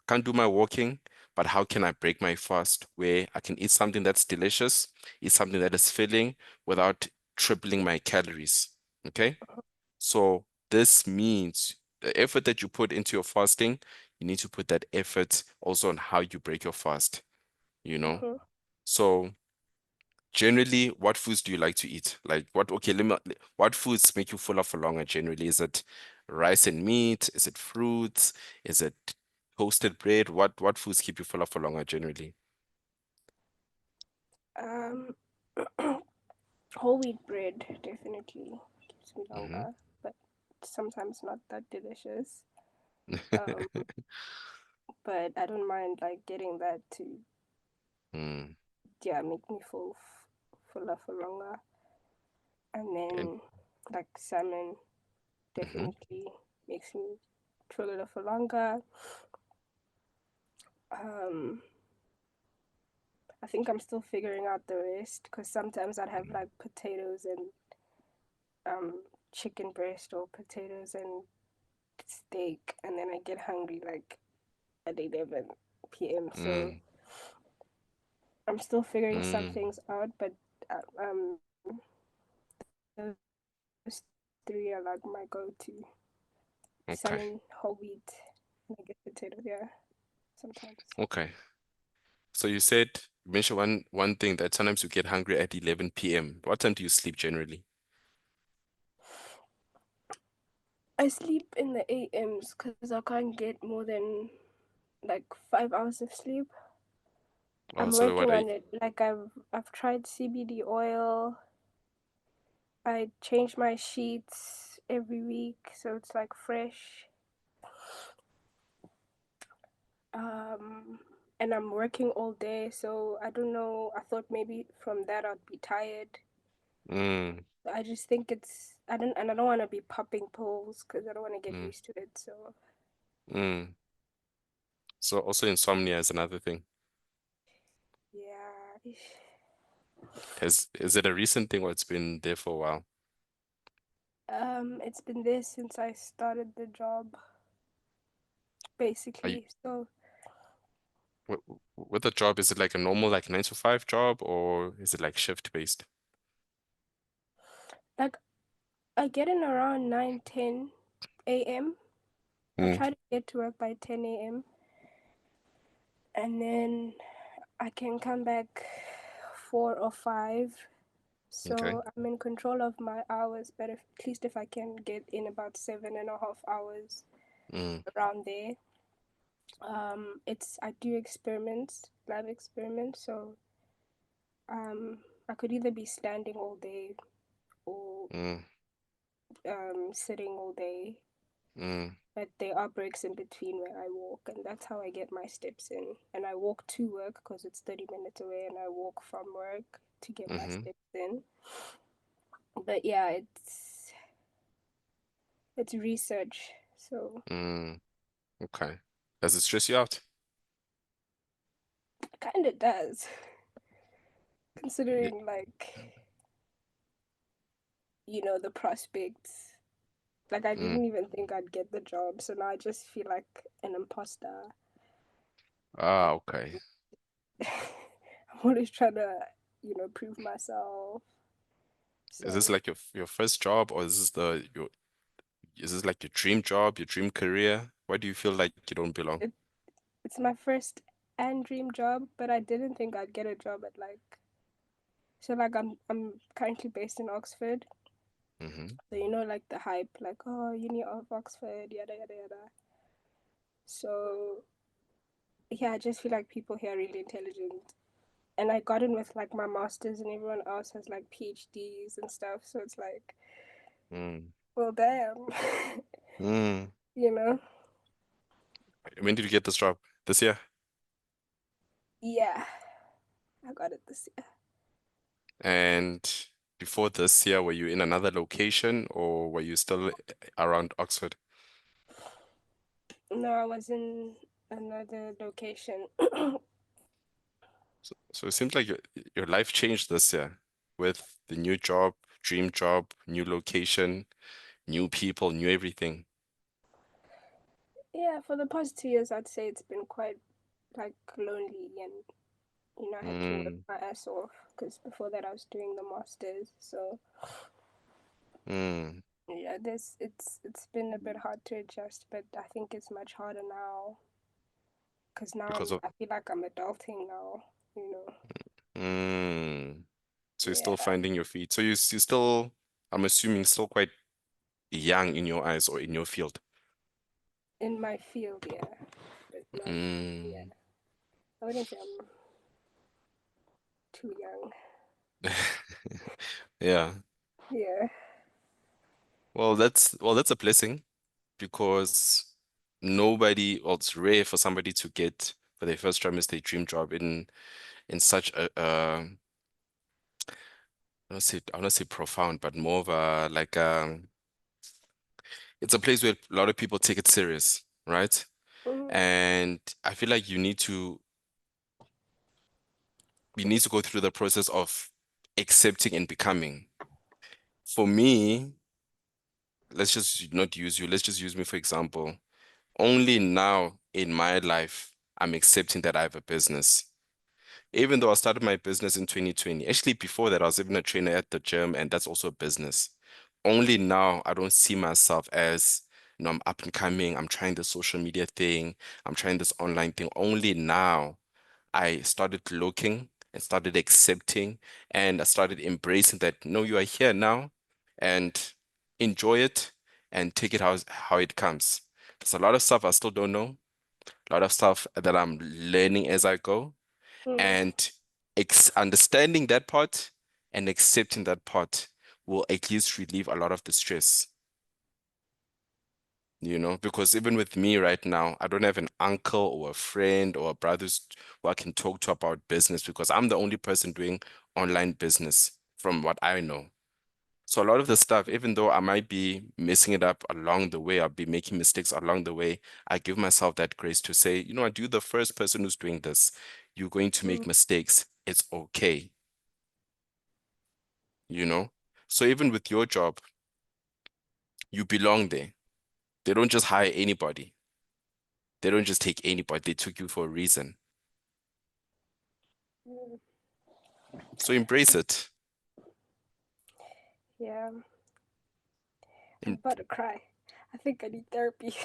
can't do my walking, but how can I break my fast where I can eat something that's delicious, eat something that is filling without tripling my calories? Okay. So this means the effort that you put into your fasting, you need to put that effort also on how you break your fast, you know? Mm-hmm. So generally, what foods do you like to eat? Like what, okay, what foods make you fuller for longer generally? Is it rice and meat? Is it fruits? Is it toasted bread? What foods keep you fuller for longer generally? Um, whole wheat bread definitely keeps me Mm-hmm. longer, but sometimes not that delicious. Um, but I don't mind like getting that to, Mm. yeah, make me fuller for longer. And And then like salmon mm-hmm. definitely makes me fuller for longer. Um, I think I'm still figuring out the rest because sometimes I'd have like potatoes and um chicken breast or potatoes and steak, and then I get hungry like at 11 p.m. So Mm. I'm still figuring some Mm. things out, but those three are like my go-to: Okay. salmon, whole wheat, and I get potatoes. Yeah, sometimes. Okay. So you mentioned one thing that sometimes you get hungry at 11 p.m. What time do you sleep generally? I sleep in the AMs because I can't get more than like 5 hours of sleep. Oh, I'm so what working are you, on it. Like I've tried CBD oil. I change my sheets every week so it's like fresh. Um and I'm working all day, so I don't know. I thought maybe from that I'd be tired. mm, I just think I don't want to be popping pills because I don't want to get mm, used to it. So mm. So also insomnia is another thing. yeah. Is it a recent thing or it's been there for a while? It's been there since I started the job, Are you basically. So with, with the job, is it like a normal like 9 to 5 job or is it like shift based? like I get in around 9-10 a.m. I Mm, try to get to work by 10 a.m. and then I can come back 4 or 5. okay. So I'm in control of my hours, but at least if I can get in about 7.5 hours Mm, around there. It's I do experiments, lab experiments, so I could either be standing all day or mm, sitting all day, mm, but there are breaks in between where I walk, and that's how I get my steps in. And I walk to work because it's 30 minutes away, and I walk from work to get my mm-hmm, steps in. But yeah, it's research, so mm, okay. Does it stress you out? it kind of does, Y- considering like the prospects. Like I Mm. didn't even think I'd get the job, so now I just feel like an imposter. Ah, okay. I'm always trying to, prove myself. Is this So like your first job or is this like your dream job, your dream career? Why do you feel like you don't belong? it, it's my first and dream job, but I didn't think I'd get a job at like. So like I'm currently based in Oxford, Mm-hmm. so like the hype, like oh uni of Oxford, yada yada yada. So yeah, I just feel like people here are really intelligent, and I got in with like my masters, and everyone else has like PhDs and stuff. So it's like, Mm. well, damn, Mm. you know? When did you get this job? This year? Yeah, I got it this year. And before this year, were you in another location or were you still around Oxford? No, I was in another location. So it seems like your life changed this year with the new job, dream job, new location, new people, new everything. Yeah, for the past 2 years, I'd say it's been quite like lonely, and I had to work Mm. my ass off because before that I was doing the masters. So Mm. Yeah, this it's been a bit hard to adjust, but I think it's much harder now because now because of I feel like I'm adulting now, you know. mm, so you're still Yeah, finding your feet. So you still, I'm assuming, still quite young in your eyes or in your field. in my field, yeah, but not. Yeah, Mm. I wouldn't say I'm too young. Yeah. Yeah. Well, that's a blessing because nobody, well, it's rare for somebody to get for their first trimester their dream job in such a I don't say profound, but more of a like it's a place where a lot of people take it serious, right? Mm-hmm. And I feel like you need to go through the process of accepting and becoming. For me, let's just not use you, let's just use me for example. Only now in my life, I'm accepting that I have a business. Even though I started my business in 2020, actually before that, I was even a trainer at the gym, and that's also a business. Only now, I don't see myself as, I'm up and coming, I'm trying the social media thing, I'm trying this online thing. Only now I started looking and started accepting and I started embracing that, no, you are here now and enjoy it and take it how it comes. There's a lot of stuff I still don't know, a lot of stuff that I'm learning as I go, Mm-hmm. and understanding that part and accepting that part will at least relieve a lot of the stress, because even with me right now, I don't have an uncle or a friend or a brother who I can talk to about business because I'm the only person doing online business from what I know. So a lot of the stuff, even though I might be messing it up along the way, I'll be making mistakes along the way, I give myself that grace to say, what, you're the first person who's doing this. You're going to make mistakes. It's okay, you know? So even with your job, you belong there. They don't just hire anybody. They don't just take anybody. They took you for a reason. Mm-hmm. So embrace it. Yeah, I'm Em- about to cry. I think I need therapy.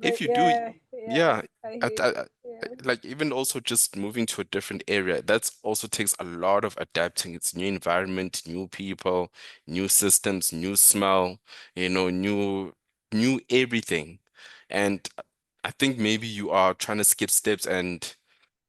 If But you do, yeah, yeah, yeah, I at, hear at, you. at- Yeah. like even also just moving to a different area, that's also takes a lot of adapting. It's new environment, new people, new systems, new smell, new everything. And I think maybe you are trying to skip steps, and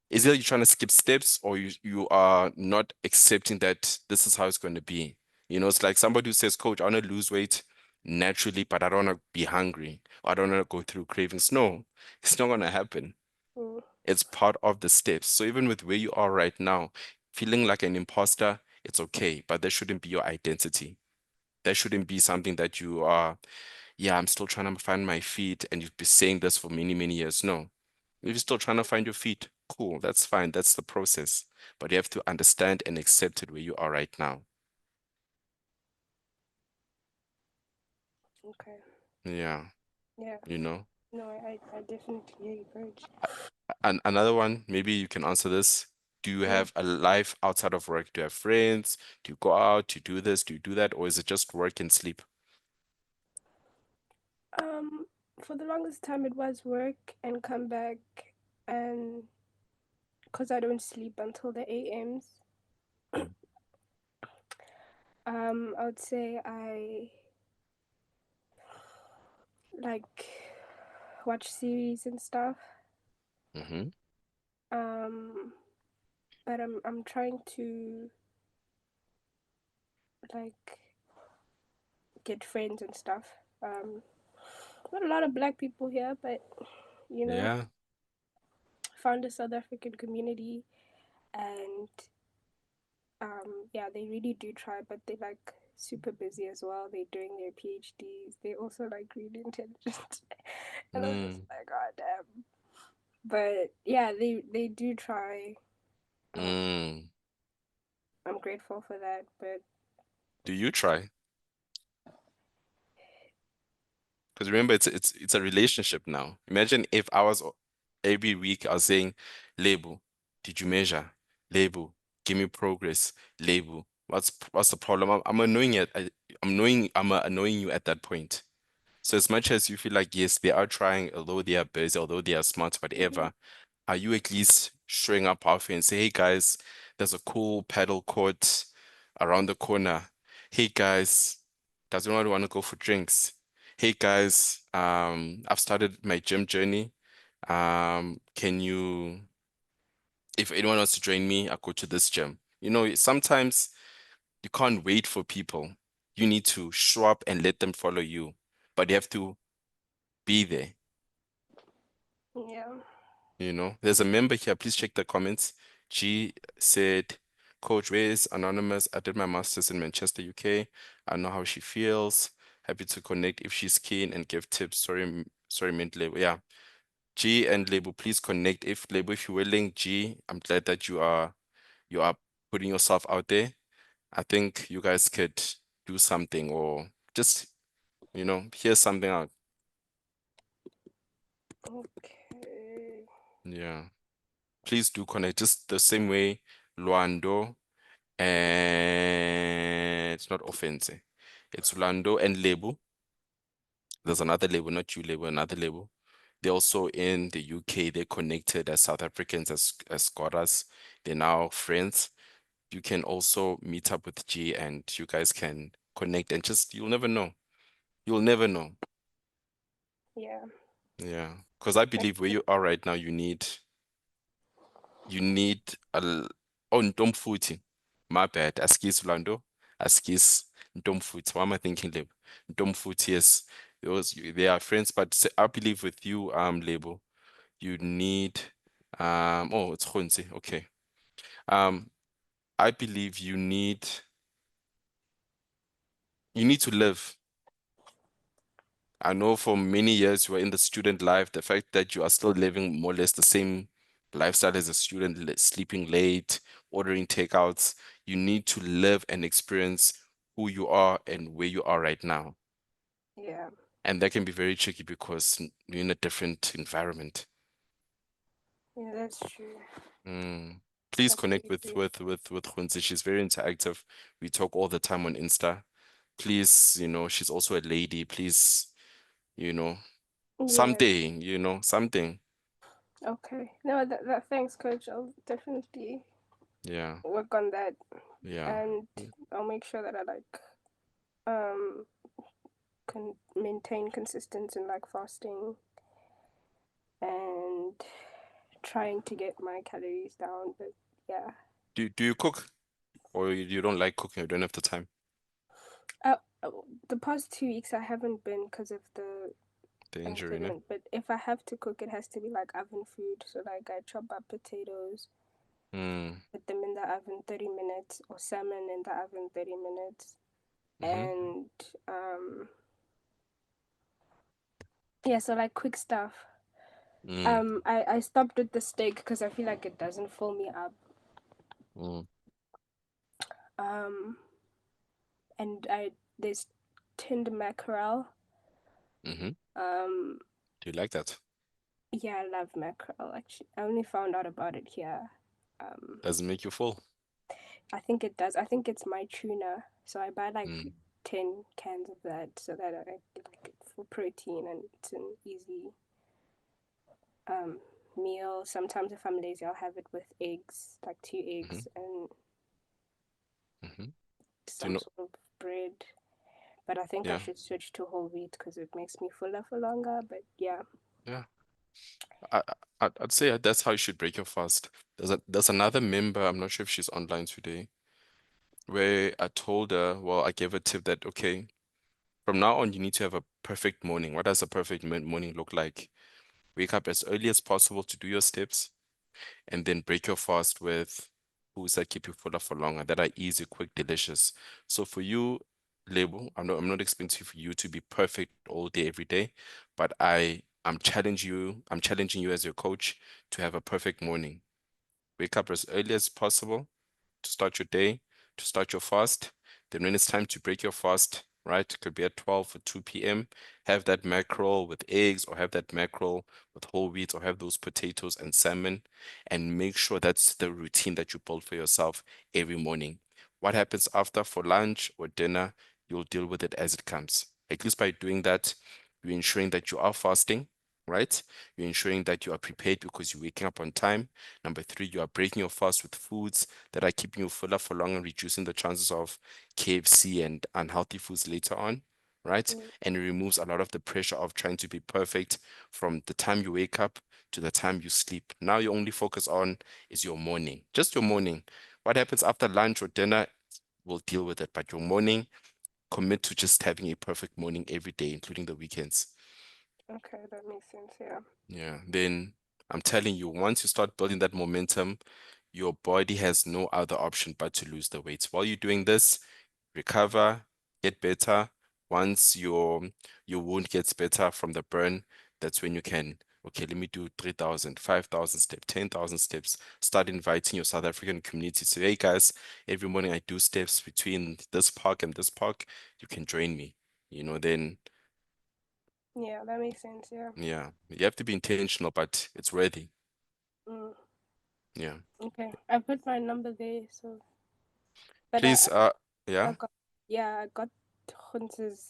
is it you're trying to skip steps, or you are not accepting that this is how it's going to be? It's like somebody who says, Coach, I want to lose weight naturally, but I don't want to be hungry. Or I don't want to go through cravings. No, it's not going to happen. Mm, It's part of the steps. So even with where you are right now, feeling like an imposter, it's okay, but that shouldn't be your identity. That shouldn't be something that you are, yeah, I'm still trying to find my feet, and you've been saying this for many, many years. No. If you're still trying to find your feet, cool, that's fine. That's the process. But you have to understand and accept it where you are right now. okay. Yeah, Yeah. you know. No, I definitely hear you, coach. And another one, maybe you can answer this. Do you Mm. have a life outside of work? Do you have friends? Do you go out? Do you do this? Do you do that? Or is it just work and sleep? Um, for the longest time, it was work and come back, and because I don't sleep until the AMs, Mm. I would say I like watch series and stuff. Mm-hmm. Um, but I'm trying to like get friends and stuff. Not a lot of black people here, but you know, Yeah. found a South African community, and yeah, they really do try, but they like super busy as well. They're doing their PhDs. They also like really intelligent, and I'm just Mm. like, God damn. But yeah, they do try. Um, Mm. I'm grateful for that. But Do you try? Because remember, it's a relationship now. Imagine if every week I was saying, label, did you measure? Label, give me progress. Label, What's the problem? I'm annoying it. I'm annoying you at that point. So as much as you feel like yes, they are trying, although they are busy, although they are smart, Mm-hmm. whatever, are you at least showing up halfway and say, hey guys, there's a cool paddle court around the corner. Hey guys, does anyone want to go for drinks? Hey guys, I've started my gym journey. Can you, if anyone wants to join me, I'll go to this gym. Sometimes you can't wait for people. You need to show up and let them follow you, but you have to be there. Yeah. There's a member here. Please check the comments. G said, Coach, where is Anonymous? I did my master's in Manchester, UK. I know how she feels. Happy to connect if she's keen and give tips. Sorry, sorry, mint label. Yeah. G and label, please connect. If you're willing, G, I'm glad that you are putting yourself out there. I think you guys could do something or just, hear something out. Okay. Yeah. Please do connect just the same way Luando and it's not offensive. It's Luando and Lebu. There's another label, not you label, another label. They're also in the UK. They're connected as South Africans, as scorers. They're now friends. You can also meet up with G and you guys can connect and just, you'll never know. You'll never know. Yeah. Yeah. Because I believe where Okay. you are right now, you need oh, Ntomfuthi. My bad. Askis Lando. Askis Ntomfuthi. Why am I thinking Lebo? Ntomfuthi, yes. They are friends, but I believe with you, Lebo, you need oh, it's Khonzi. Okay. Um, I believe you need to live. I know for many years you were in the student life, the fact that you are still living more or less the same lifestyle as a student, sleeping late, ordering takeouts, you need to live and experience who you are and where you are right now. Yeah. And that can be very tricky because you're in a different environment. Yeah, that's true. Mm. Please connect with Absolutely. Khunzi. She's very interactive. We talk all the time on Insta. Please, she's also a lady. Please, you know, Yeah. something, something. Okay. No, that thanks, coach. I'll definitely Yeah. work on that, Yeah. and I'll make sure that I um can maintain consistency in like fasting and trying to get my calories down. But yeah. Do you cook or you don't like cooking? You don't have the time, Uh, the past 2 weeks I haven't been because of the the injury, no? impediment. But if I have to cook, it has to be like oven food. So like I chop up potatoes, Mm. put them in the oven 30 minutes, or salmon in the oven 30 minutes, Mm-hmm. and yeah, so like quick stuff. Mm. I stopped with the steak because I feel like it doesn't fill me up. Mm. Um, and I there's tinned mackerel. Mm-hmm. Um, Do you like that? yeah, I love mackerel. Actually, I only found out about it here. Um, Does it make you full? I think it does. I think it's my tuna, so I buy like Mm. 10 cans of that so that I like it for protein, and it's an easy um meal. Sometimes if I'm lazy, I'll have it with eggs, like two Mm-hmm. eggs and Mm-hmm. Do you some know? sort of bread. But I think I Yeah. should switch to whole wheat because it makes me fuller for longer. But yeah. Yeah. I, I'd say that's how you should break your fast. There's another member, I'm not sure if she's online today, where I told her, well, I gave a tip that, okay, from now on, you need to have a perfect morning. What does a perfect morning look like? Wake up as early as possible to do your steps and then break your fast with foods that keep you fuller for longer, that are easy, quick, delicious. So for you, label, I'm not expecting for you to be perfect all day, every day, but I'm challenging you as your coach to have a perfect morning. Wake up as early as possible to start your day, to start your fast. Then when it's time to break your fast, right? It could be at 12 or 2 p.m. Have that mackerel with eggs or have that mackerel with whole wheat or have those potatoes and salmon and make sure that's the routine that you build for yourself every morning. What happens after for lunch or dinner, you'll deal with it as it comes. At least by doing that, you're ensuring that you are fasting, right? You're ensuring that you are prepared because you're waking up on time. Number three, you are breaking your fast with foods that are keeping you fuller for long and reducing the chances of KFC and unhealthy foods later on, right? Mm. And it removes a lot of the pressure of trying to be perfect from the time you wake up to the time you sleep. Now you only focus on is your morning, just your morning. What happens after lunch or dinner, we'll deal with it. But your morning, commit to just having a perfect morning every day, including the weekends. Okay, that makes sense. Yeah. Yeah. Then I'm telling you, once you start building that momentum, your body has no other option but to lose the weight. While you're doing this, recover, get better. Once your wound gets better from the burn, that's when you can, okay, let me do 3,000, 5,000 steps, 10,000 steps. Start inviting your South African community to, hey guys, every morning I do steps between this park and this park. You can join me. Then Yeah, that makes sense. Yeah. yeah, you have to be intentional, but it's worthy. Mm. Yeah. Okay, I put my number there. So, but Please, I yeah, got, yeah, I got Hunter's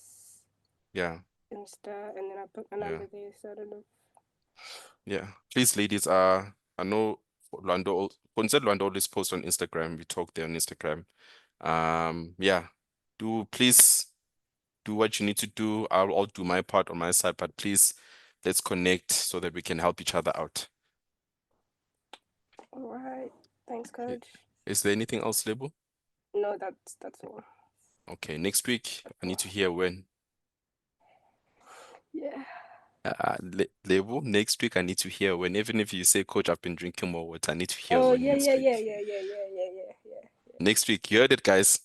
yeah, Insta, and then I put my yeah. number there. So I don't know. Yeah, please, ladies. I know Lwando always post on Instagram. We talk there on Instagram. Yeah, do please do what you need to do. I'll do my part on my side, but please let's connect so that we can help each other out. All right. Thanks, Okay. coach. Is there anything else, Lebo? No, that's all. Okay, next week That's I need all. to hear when. Yeah. Lebo, next week I need to hear when. Even if you say, Coach, I've been drinking more water, I need to hear Oh when yeah, next yeah, week. yeah, yeah, yeah, yeah, yeah, yeah, yeah. Next week, you heard it, guys.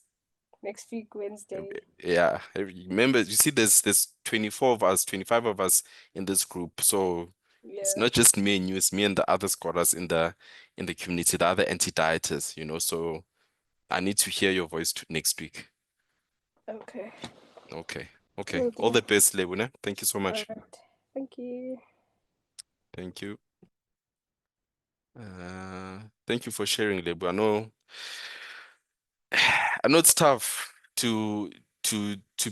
Next week, Wednesday. Yeah, remember, you see, there's 24 of us, 25 of us in this group. So it's Yeah. not just me and you, it's me and the other scholars in the community, the other anti-dieters. So I need to hear your voice next week. Okay. Okay. Okay. Will All do. the best, Lebune. Thank you so All much. right. Thank you. Thank you. Thank you for sharing, Lebu. I know it's tough to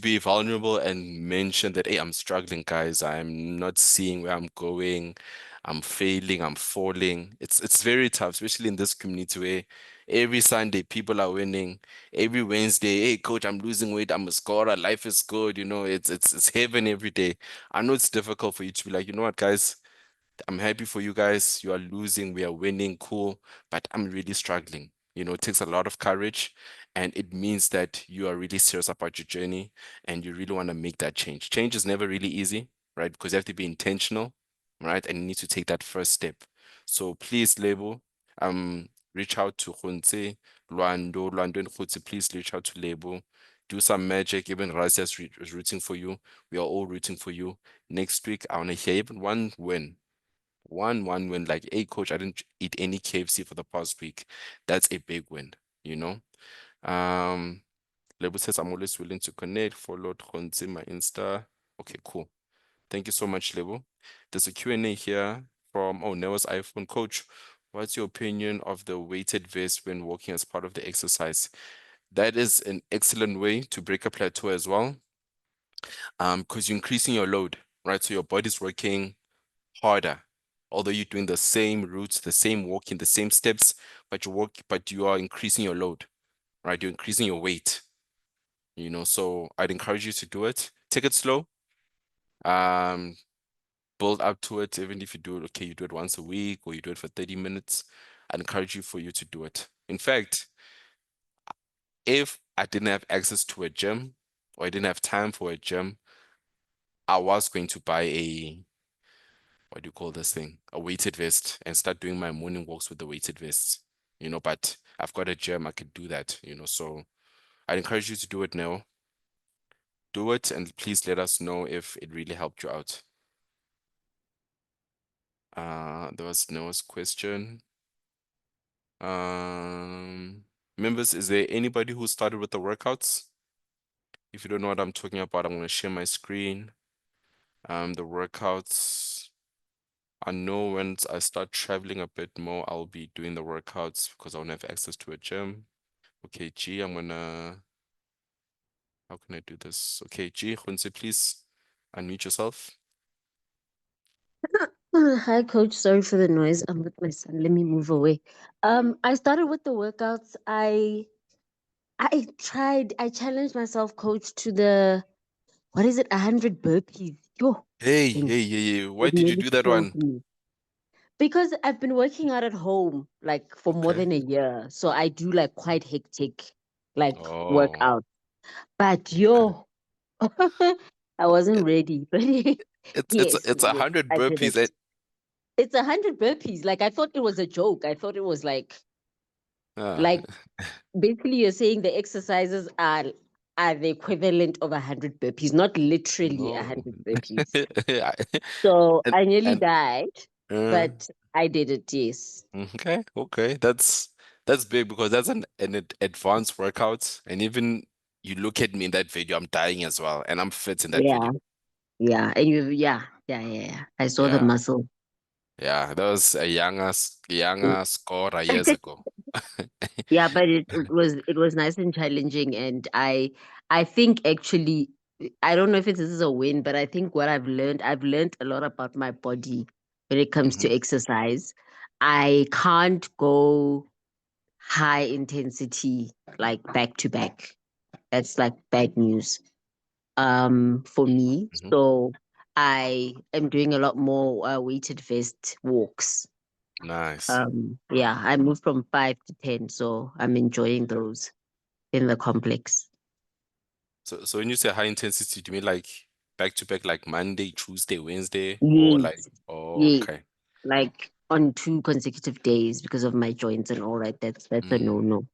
be vulnerable and mention that, hey, I'm struggling, guys. I'm not seeing where I'm going. I'm failing. I'm falling. It's very tough, especially in this community where every Sunday people are winning. Every Wednesday, hey, coach, I'm losing weight. I'm a scorer. Life is good. It's heaven every day. I know it's difficult for you to be like, you know what, guys. I'm happy for you guys. You are losing, we are winning, cool. But I'm really struggling. It takes a lot of courage, and it means that you are really serious about your journey and you really want to make that change. Change is never really easy, right? Because you have to be intentional, right? And you need to take that first step. So please, Lebo, reach out to Khonse, Lwando and Khotsi. Please reach out to Lebo. Do some magic. Even Razia's is rooting for you. We are all rooting for you. Next week, I want to hear even one win. One win, like, hey, coach, I didn't eat any KFC for the past week. That's a big win, you know? Um, Lebo says, I'm always willing to connect. Follow Tronzi, my Insta. Okay, cool. Thank you so much, Lebo. There's a Q&A here from, Neva's iPhone. Coach, what's your opinion of the weighted vest when walking as part of the exercise? That is an excellent way to break a plateau as well, because you're increasing your load, right? So your body's working harder. Although you're doing the same routes, the same walking, the same steps, but you are increasing your load, right? You're increasing your weight, So I'd encourage you to do it. Take it slow. Um, build up to it. Even if you do it, okay, you do it once a week or you do it for 30 minutes. I'd encourage you for you to do it. In fact, if I didn't have access to a gym or I didn't have time for a gym, I was going to buy what do you call this thing? A weighted vest and start doing my morning walks with the weighted vests, but I've got a gym, I could do that. So I'd encourage you to do it now. Do it and please let us know if it really helped you out. There was Noah's question. Members, is there anybody who started with the workouts? If you don't know what I'm talking about, I'm going to share my screen. The workouts. I know once I start traveling a bit more, I'll be doing the workouts because I won't have access to a gym. Okay, G, how can I do this? Okay, G, Khunse, please unmute yourself. Hi, coach. Sorry for the noise. I'm with my son. Let me move away. I started with the workouts. I challenged myself, coach, to the what is it, 100 burpees. Yo, Hey, thing. hey, hey, hey, why It did you nearly do that killed one? me. Because I've been working out at home like for more Okay. than a year. So I do like quite hectic like Oh, workouts. But okay. yo, I wasn't ready. But yes, It's a yes, hundred I did burpees. it. It's 100 burpees. Like I thought it was a joke. I thought it was Ah, like basically you're saying the exercises are the equivalent of 100 burpees, not literally no. 100 burpees. So And I nearly and died, uh, but I did it, yes. okay, okay. That's big because that's an advanced workout. And even you look at me in that video, I'm dying as well. And I'm fit in that Yeah, video. yeah. And yeah. I saw the Yeah. muscle. Yeah. That was a younger scorer years ago. Yeah, but it was nice and challenging, and I think actually I don't know if this is a win, but I think what I've learned a lot about my body when it comes Hmm. to exercise. I can't go high intensity like back to back. That's like bad news for me. Hmm. So I am doing a lot more weighted vest walks. Nice. Yeah, I moved from 5 to 10, so I'm enjoying those in the complex. So when you say high intensity, do you mean like back to back, like Monday, Tuesday, Wednesday, or Yes, like, oh, yes, okay. like on 2 consecutive days because of my joints and all that. That's a Mm, no-no.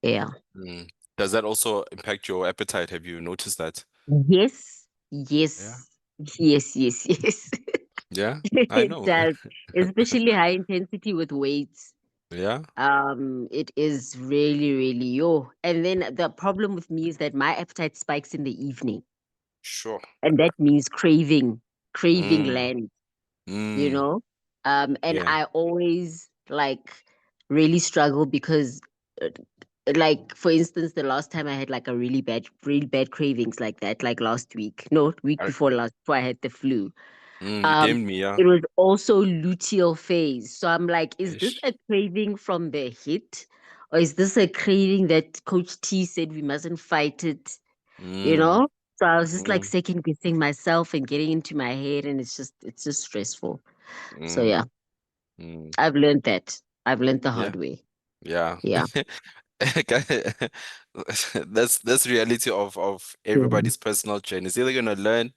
Yeah. mm. Does that also impact your appetite? Have you noticed that? Yes, Yeah. yes, yes. Yeah, I It know. does, especially high intensity with weights. Yeah, It is really, really yo. And then the problem with me is that my appetite spikes in the evening, sure. and that means craving Mm, land, you mm, know. And yeah. I always like really struggle because, uh, like for instance, the last time I had like a really bad cravings like that, like last week, no, week I, before last, before I had the flu. you Um, tamed me, yeah. it was also luteal phase. So I'm like, is this Ish. a craving from the hit? Or is this a craving that Coach T said we mustn't fight it? You Mm, know? So I was just like mm, second guessing myself and getting into my head, and it's just stressful. So yeah, mm, mm. I've learned that. I've learned the Yeah, hard way. yeah. Yeah. That's reality of Yeah. everybody's personal journey. It's either gonna learn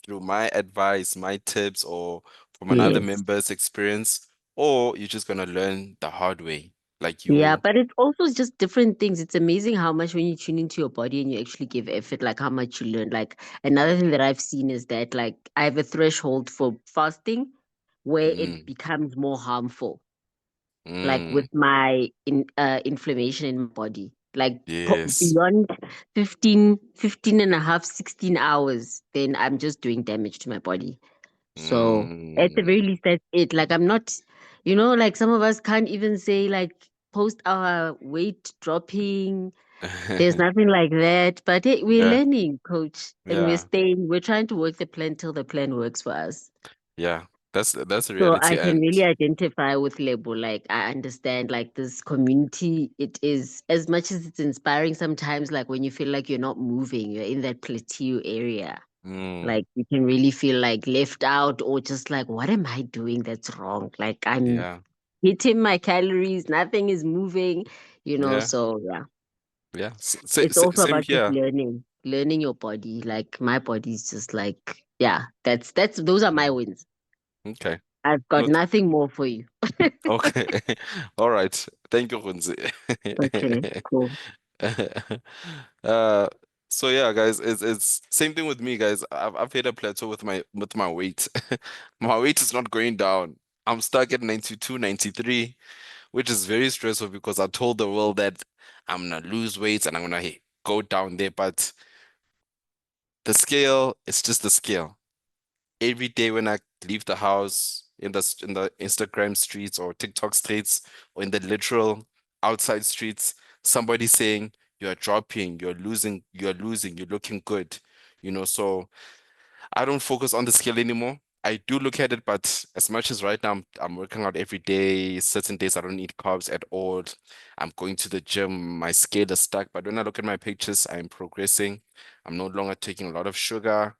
through my advice, my tips, or from another Yes. member's experience, or you're just gonna learn the hard way. Like Yeah, you, but it's also just different things. It's amazing how much when you tune into your body and you actually give effort, like how much you learn. Like another thing that I've seen is that like I have a threshold for fasting where it mm, becomes more harmful, like with mm, my inflammation in my body. Like yes, beyond 15 and a half, 16 hours, then I'm just doing damage to my body. So at the very mm. least, that's it. Like I'm not, like some of us can't even say like post our weight dropping. There's nothing like that. But hey, we're Yeah, learning, coach, and we're yeah, staying. We're trying to work the plan till the plan works for us. yeah. That's the So I reality, can and really identify with Lebo. Like I understand like this community, it is as much as it's inspiring sometimes, like when you feel like you're not moving, you're in that plateau area. mm, Like you can really feel like left out or just like, what am I doing that's wrong? Like I'm yeah, hitting my calories, nothing is moving, yeah, so yeah. yeah. It's also Same about just here. learning your body. Like my body's just like, yeah, that's those are my Mm, wins. okay. I've got No, nothing more for you. okay. All right. Thank you, Hunzi. Okay, cool. Uh, so yeah, guys, it's same thing with me, guys. I've hit a plateau with my weight. My weight is not going down. I'm stuck at 92, 93, which is very stressful because I told the world that I'm gonna lose weight and I'm gonna go down there, but the scale is just the scale. Every day when I leave the house in the Instagram streets or TikTok streets or in the literal outside streets, somebody saying you're dropping, you're losing, you're looking good, so I don't focus on the scale anymore. I do look at it, but as much as right now I'm working out every day, certain days I don't eat carbs at all. I'm going to the gym, my scale is stuck. But when I look at my pictures, I'm progressing. I'm no longer taking a lot of sugar.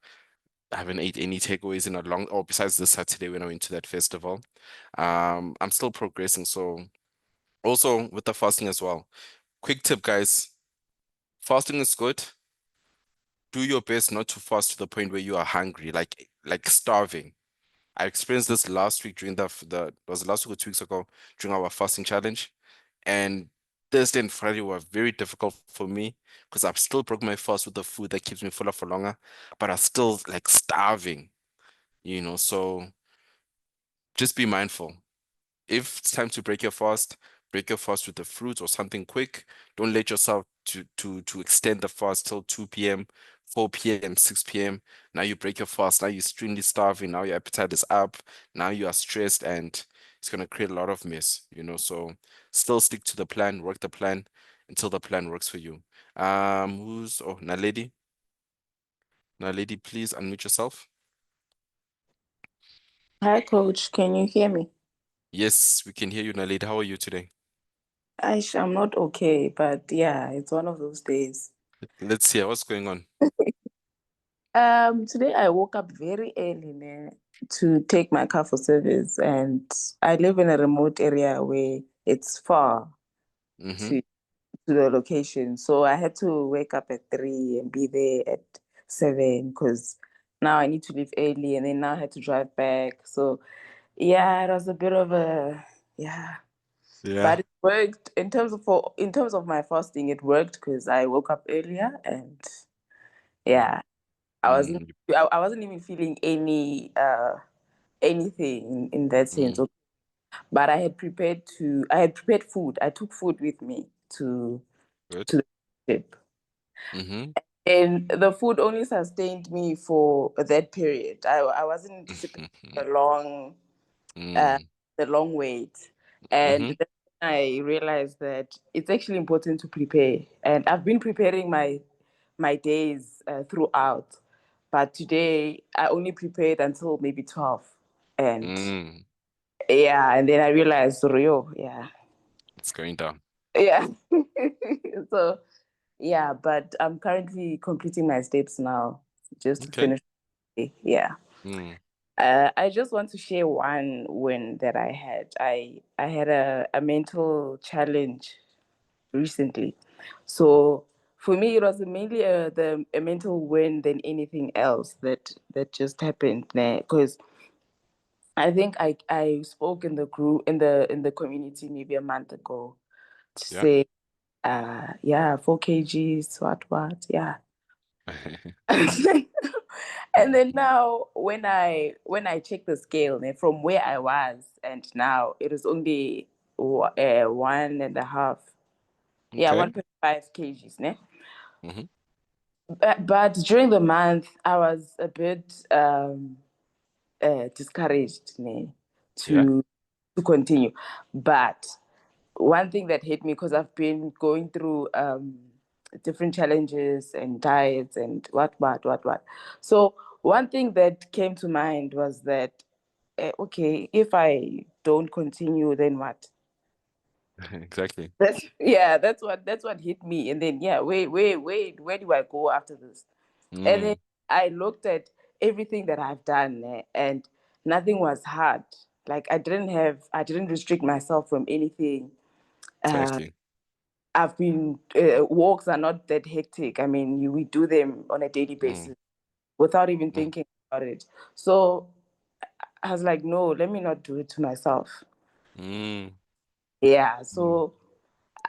I haven't ate any takeaways in a long, or besides this Saturday when I went to that festival. I'm still progressing. So also with the fasting as well. Quick tip, guys. Fasting is good. Do your best not to fast to the point where you are hungry, like starving. I experienced this last week during was it last week or 2 weeks ago during our fasting challenge. And Thursday and Friday were very difficult for me because I've still broke my fast with the food that keeps me fuller for longer, but I'm still like starving, so just be mindful. If it's time to break your fast with a fruit or something quick. Don't let yourself to extend the fast till 2 p.m., 4 p.m., 6 p.m. Now you break your fast. Now you're extremely starving. Now your appetite is up. Now you are stressed and it's gonna create a lot of mess. So still stick to the plan, work the plan until the plan works for you. Naledi? Naledi, please unmute yourself. Hi, coach. Can you hear me? Yes, we can hear you, Naledi. How are you today? I'm not okay, but yeah, it's one of those days. Let's hear what's going on. Today I woke up very early to take my car for service, and I live in a remote area where it's far Mm-hmm. to to the location. So I had to wake up at 3 and be there at 7 because now I need to leave early, and then now I had to drive back. So yeah, it was a bit of a yeah. Yeah. But it worked in terms of my fasting. It worked because I woke up earlier, and yeah, I wasn't Mm, I wasn't even feeling anything in that sense. mm, But I had prepared food. I took food with me good. to the trip, Mm-hmm. and the food only sustained me for that period. I wasn't anticipating a long uh, Mm, the long wait. And mm-hmm. then I realized that it's actually important to prepare. And I've been preparing my days throughout. But today I only prepared until maybe 12. And Mm, yeah, and then I realized, Rio, yeah. it's going down. Yeah. So yeah, but I'm currently completing my steps now just to Okay. finish. Yeah. Mm, I just want to share one win that I had. I had a mental challenge recently. So for me, it was mainly a mental win than anything else that just happened there. Because I think I spoke in the group in the community maybe a month ago to yeah. say, yeah, 4 kgs, what, yeah. And then now when I check the scale from where I was and now it is only 1.5, yeah, Okay. 1.5 kgs ne? Mm-hmm. But during the month I was a bit discouraged ne, Yeah. to continue. But one thing that hit me because I've been going through different challenges and diets and what. So one thing that came to mind was that okay, if I don't continue, then what? Exactly. That's what hit me. And then yeah, wait, where do I go after this? And then Mm, I looked at everything that I've done and nothing was hard. Like I didn't restrict myself from anything. Uh, exactly. I've been walks are not that hectic. I mean, we do them on a daily Mm, basis without even mm, thinking about it. So I was like, no, let me not do it to myself. mm, Yeah. mm, So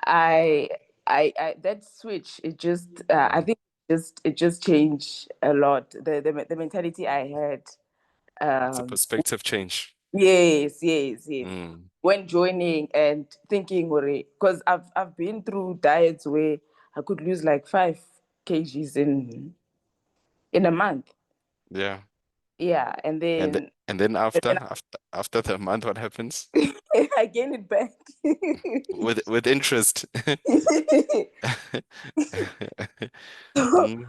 I, I that switch. It just, I mm. think, it just changed a lot. The mentality I had. It's a Um, perspective change. yes. Mm, When joining and thinking, because I've been through diets where I could lose like 5 kgs in a month. yeah. Yeah, and And then and after the month, what happens? then I gain it back. With interest. Mm,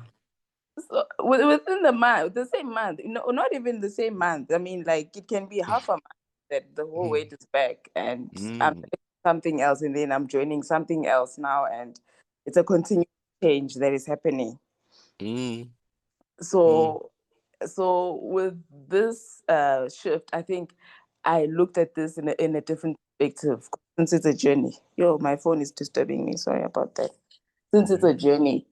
So within the same month, no, not even the same month. I mean, like it can be half a month that the whole weight is back, and I'm mm, doing something else, and then I'm joining something else now, and it's a continuous change that is happening. mm, mm. So, so with this shift, I think I looked at this in a different perspective since it's a journey. Yo, my phone is disturbing me. Sorry about that. Since it's Okay. a journey,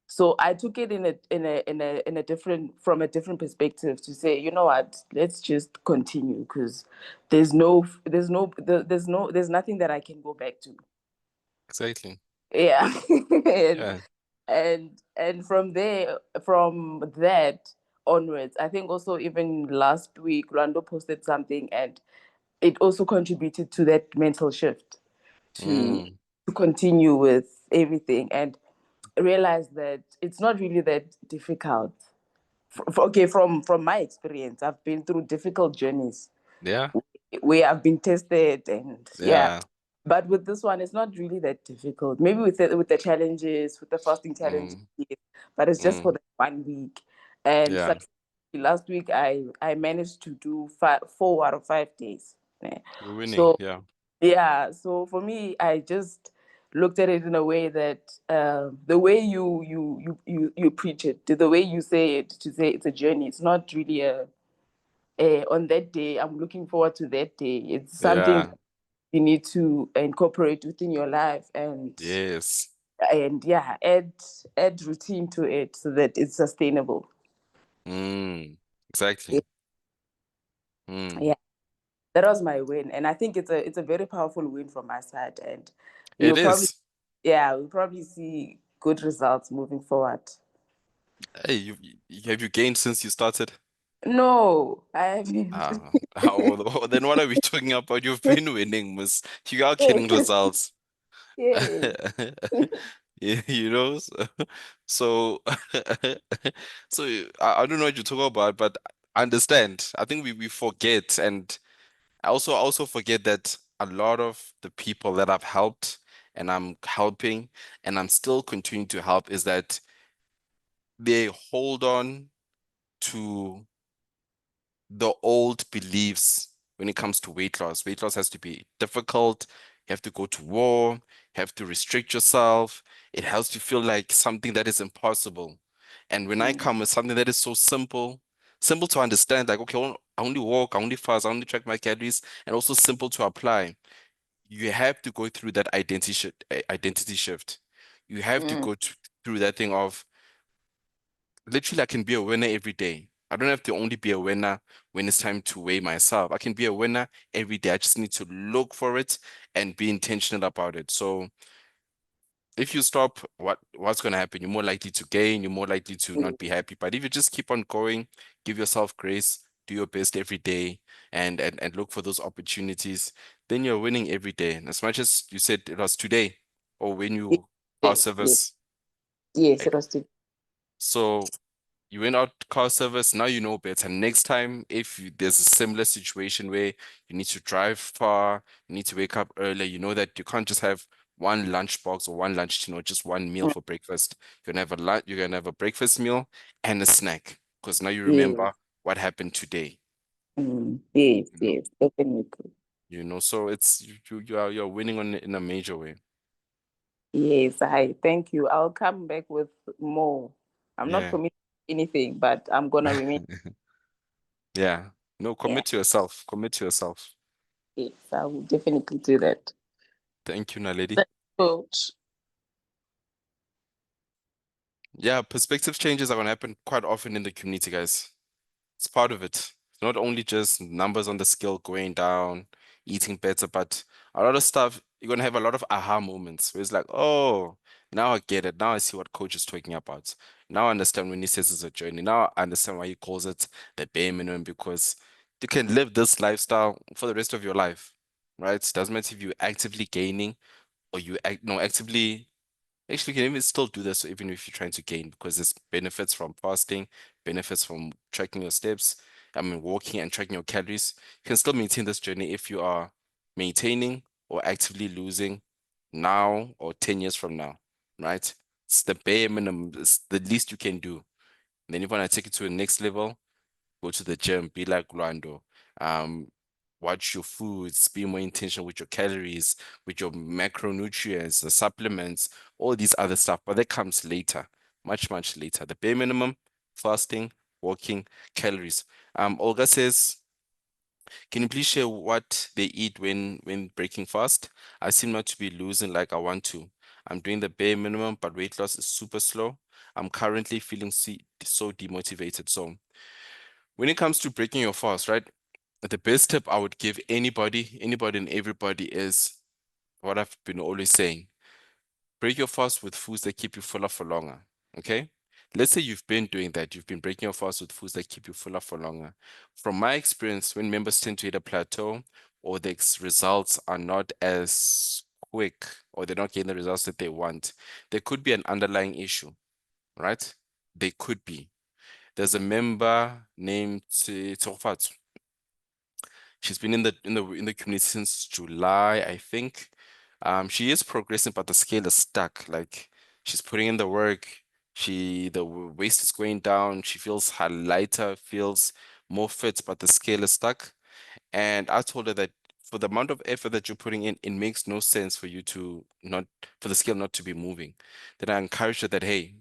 so I took it in a different from a different perspective to say, you know what, let's just continue because there's nothing that I can go back to. Exactly. Yeah. and Yeah. and from there, from that onwards, I think also even last week Lando posted something and it also contributed to that mental shift to Mm, to continue with everything and realize that it's not really that difficult. Okay, from my experience, I've been through difficult journeys yeah. where I've been tested and yeah. Yeah. But with this one, it's not really that difficult. Maybe with the challenges, with the fasting challenges, Mm, yes, but it's just for mm, the 1 week. And yeah. last week, I managed to do 4 out of 5 days. Yeah. You're winning. So Yeah. yeah, so for me, I just looked at it in a way that the way you preach it, the way you say it, to say it's a journey. It's not really a on that day. I'm looking forward to that day. It's something Yeah. you need to incorporate within your life Yes. and yeah, add routine to it so that it's sustainable. Mm, Yeah, exactly. Mm. yeah. That was my win, and I think it's a very powerful win from my side, and we It will probably is. yeah we'll probably see good results moving forward. Hey, have you gained since you started? No, I haven't. Well, then what are we talking about? You've been winning, miss. You are getting results. Yes. You know, so so I don't know what you talk about, but I understand. I think we forget, and I also forget that a lot of the people that I've helped and I'm helping and I'm still continuing to help is that they hold on to the old beliefs when it comes to weight loss. Weight loss has to be difficult. You have to go to war. You have to restrict yourself. It has to feel like something that is impossible. And when I Mm, come with something that is so simple, simple to understand, like, okay, I only walk, I only fast, I only track my calories, and also simple to apply. You have to go through that identity shift. You have to mm, go through that thing of literally I can be a winner every day. I don't have to only be a winner when it's time to weigh myself. I can be a winner every day. I just need to look for it and be intentional about it. So if you stop, what's going to happen? You're more likely to gain, you're more likely to mm, not be happy. But if you just keep on going, give yourself grace, do your best every day and look for those opportunities, then you're winning every day. And as much as you said it was today or when yes, you car yes, yes, service. yes, Like, it was to so you went out car service, now you know better. Next time, if there's a similar situation where you need to drive far, you need to wake up early, you know that you can't just have one lunch box or one lunch tin or just one meal mm, for breakfast. You're gonna have a lunch, you're gonna have a breakfast meal and a snack because now you yes, remember what happened today. yes, You know, yes, definitely. so it's you're winning on in a major way. Yes, I thank you. I'll come back with more. I'm not Yeah. committing anything, but I'm gonna remain. Yeah. No, Yeah, commit to yourself. Commit to yourself. yes, I will definitely do that. Thank you, Naledi. Thank you, Coach. Yeah, perspective changes are going to happen quite often in the community, guys. It's part of it. It's not only just numbers on the scale going down, eating better, but a lot of stuff, you're going to have a lot of aha moments where it's like, oh, now I get it. Now I see what coach is talking about. Now I understand when he says it's a journey. Now I understand why he calls it the bare minimum because you can live this lifestyle for the rest of your life, right? It doesn't matter if you're actively gaining or you no actively. Actually, you can even still do this even if you're trying to gain because there's benefits from fasting, benefits from tracking your steps, walking and tracking your calories, you can still maintain this journey if you are maintaining or actively losing now or 10 years from now, right? It's the bare minimum, it's the least you can do. And then if you want to take it to the next level, go to the gym, be like Lwando. Um, watch your foods, be more intentional with your calories, with your macronutrients, the supplements, all these other stuff. But that comes later, much, much later. The bare minimum, fasting, walking, calories. Olga says, can you please share what they eat when breaking fast? I seem not to be losing like I want to. I'm doing the bare minimum, but weight loss is super slow. I'm currently feeling so demotivated. So when it comes to breaking your fast, right? The best tip I would give anybody and everybody is what I've been always saying. Break your fast with foods that keep you fuller for longer. Okay? Let's say you've been doing that. You've been breaking your fast with foods that keep you fuller for longer. From my experience, when members tend to hit a plateau or the results are not as quick or they're not getting the results that they want, there could be an underlying issue, right? They could be. There's a member named Tsofat. She's been in the community since July, I think. She is progressing, but the scale is stuck. Like she's putting in the work. The waist is going down. She feels lighter, feels more fit, but the scale is stuck. And I told her that for the amount of effort that you're putting in, it makes no sense for you to not, for the scale not to be moving. Then I encouraged her that, hey,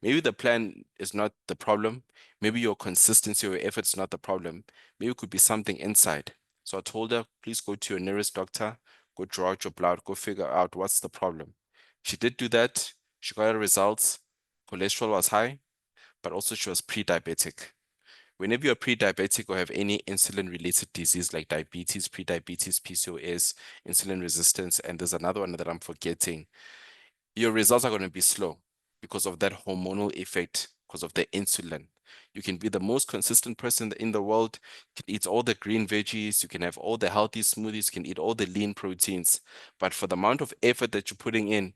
maybe the plan is not the problem. Maybe your consistency or your effort is not the problem. Maybe it could be something inside. So I told her, please go to your nearest doctor, go draw out your blood, go figure out what's the problem. She did do that. She got her results. Cholesterol was high, but also she was pre-diabetic. Whenever you're pre-diabetic or have any insulin-related disease like diabetes, pre-diabetes, PCOS, insulin resistance, and there's another one that I'm forgetting, your results are going to be slow because of that hormonal effect, because of the insulin. You can be the most consistent person in the world, you can eat all the green veggies, you can have all the healthy smoothies, you can eat all the lean proteins, but for the amount of effort that you're putting in,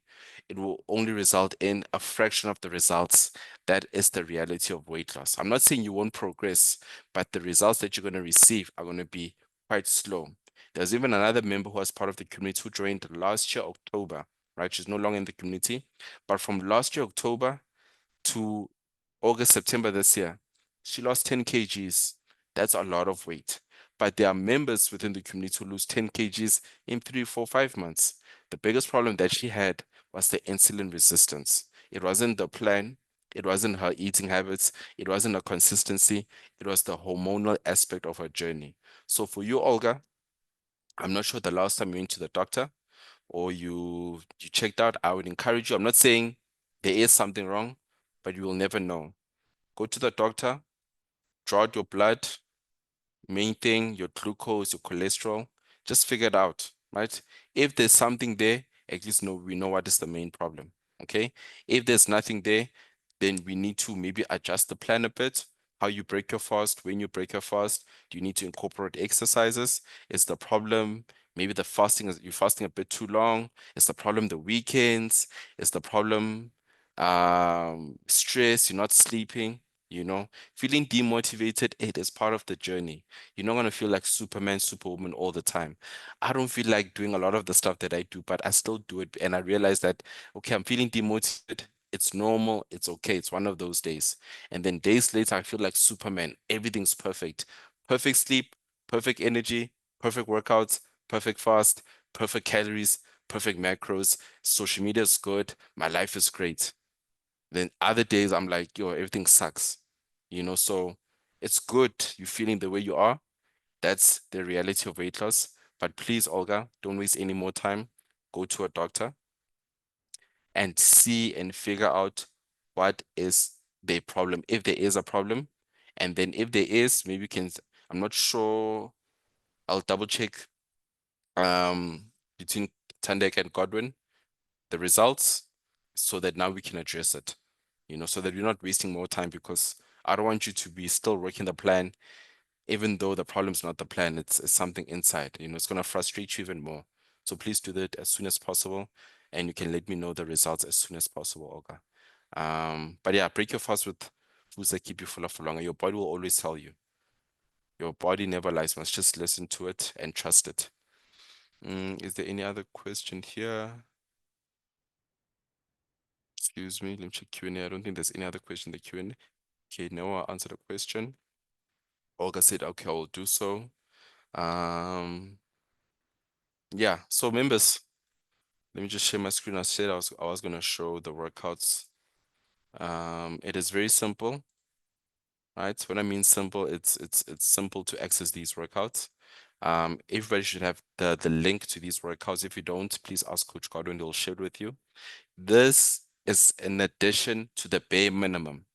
it will only result in a fraction of the results. That is the reality of weight loss. I'm not saying you won't progress, but the results that you're going to receive are going to be quite slow. There's even another member who was part of the community who joined last year, October, right? She's no longer in the community. But from last year, October to August, September this year, she lost 10 kgs. That's a lot of weight. But there are members within the community who lose 10 kgs in 3, 4, 5 months. The biggest problem that she had was the insulin resistance. It wasn't the plan. It wasn't her eating habits. It wasn't her consistency. It was the hormonal aspect of her journey. So for you, Olga, I'm not sure the last time you went to the doctor or you checked out, I would encourage you. I'm not saying there is something wrong, but you will never know. Go to the doctor, draw out your blood, main thing, your glucose, your cholesterol, just figure it out, right? If there's something there, at least we know what is the main problem. Okay. If there's nothing there, then we need to maybe adjust the plan a bit. How you break your fast, when you break your fast, do you need to incorporate exercises? Is the problem maybe the fasting is you're fasting a bit too long? Is the problem the weekends? Is the problem stress? You're not sleeping, feeling demotivated, it is part of the journey. You're not going to feel like Superman, Superwoman all the time. I don't feel like doing a lot of the stuff that I do, but I still do it. And I realize that, okay, I'm feeling demotivated. It's normal. It's okay. It's one of those days. And then days later, I feel like Superman. Everything's perfect. Perfect sleep, perfect energy, perfect workouts, perfect fast, perfect calories, perfect macros. Social media is good. My life is great. Then other days, I'm like, yo, everything sucks. So it's good you feeling the way you are. That's the reality of weight loss. But please, Olga, don't waste any more time. Go to a doctor and see and figure out what is the problem, if there is a problem. And then if there is, maybe you can, I'm not sure, I'll double check between Tandek and Godwin, the results, so that now we can address it, so that we're not wasting more time because I don't want you to be still working the plan even though the problem's not the plan, it's something inside, it's going to frustrate you even more. So please do that as soon as possible, and you can let me know the results as soon as possible, Olga. But yeah, break your fast with foods that keep you fuller for longer. Your body will always tell you. Your body never lies. Must just listen to it and trust it. Is there any other question here? Excuse me, let me check Q&A. I don't think there's any other question in the Q&A. Okay, no, I'll answer the question. Olga said, okay, I will do so. Yeah, so members, let me just share my screen. I said I was gonna show the workouts. It is very simple, right? When I mean simple, it's simple to access these workouts. Everybody should have the link to these workouts. If you don't, please ask Coach Godwin, he'll share it with you. This is in addition to the bare minimum,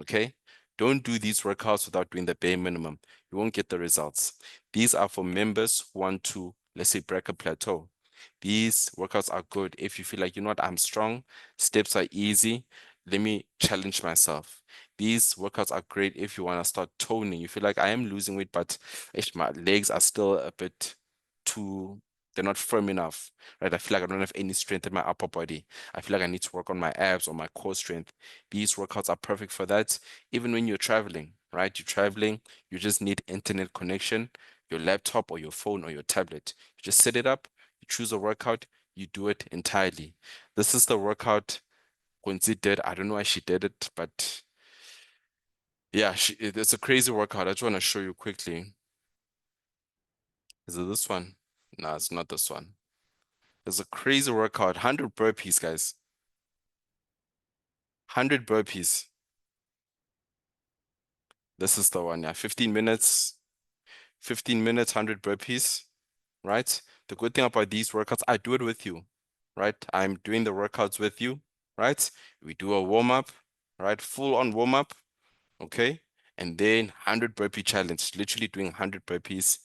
okay? Don't do these workouts without doing the bare minimum. You won't get the results. These are for members who want to, let's say, break a plateau. These workouts are good if you feel like, you know what, I'm strong, steps are easy, let me challenge myself. These workouts are great if you want to start toning. You feel like I am losing weight, but my legs are still a bit too, they're not firm enough, right? I feel like I don't have any strength in my upper body. I feel like I need to work on my abs or my core strength. These workouts are perfect for that. Even when you're traveling, right? You're traveling, you just need internet connection, your laptop or your phone or your tablet. You just set it up, you choose a workout, you do it entirely. This is the workout Quincy did. I don't know why she did it, but yeah, it's a crazy workout. I just want to show you quickly. Is it this one? No, it's not this one. It's a crazy workout. 100 burpees, guys. 100 burpees. This is the one, yeah. 15 minutes, 100 burpees, right? The good thing about these workouts, I do it with you, right? I'm doing the workouts with you, right? We do a warm-up, right? Full on warm-up, okay? And then 100 burpee challenge, literally doing 100 burpees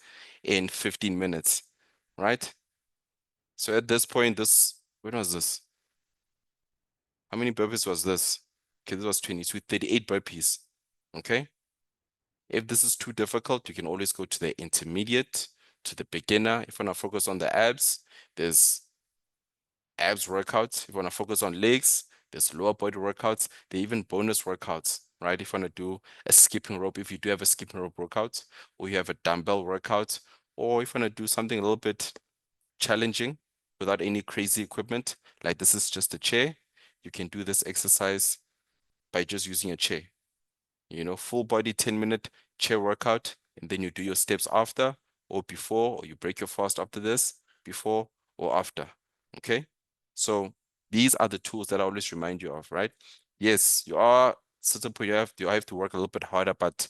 in 15 minutes, right? So at this point, when was this? How many burpees was this? Okay, this was 22, 38 burpees, okay? If this is too difficult, you can always go to the intermediate, to the beginner. If you want to focus on the abs, there's abs workouts. If you want to focus on legs, there's lower body workouts. There are even bonus workouts, right? If you want to do a skipping rope, if you do have a skipping rope workout, or you have a dumbbell workout, or if you want to do something a little bit challenging without any crazy equipment, like this is just a chair, you can do this exercise by just using a chair. You know, full body 10-minute chair workout, and then you do your steps after or before, or you break your fast after this, before or after. Okay. So these are the tools that I always remind you of, right? Yes, you are certain point you have to work a little bit harder, but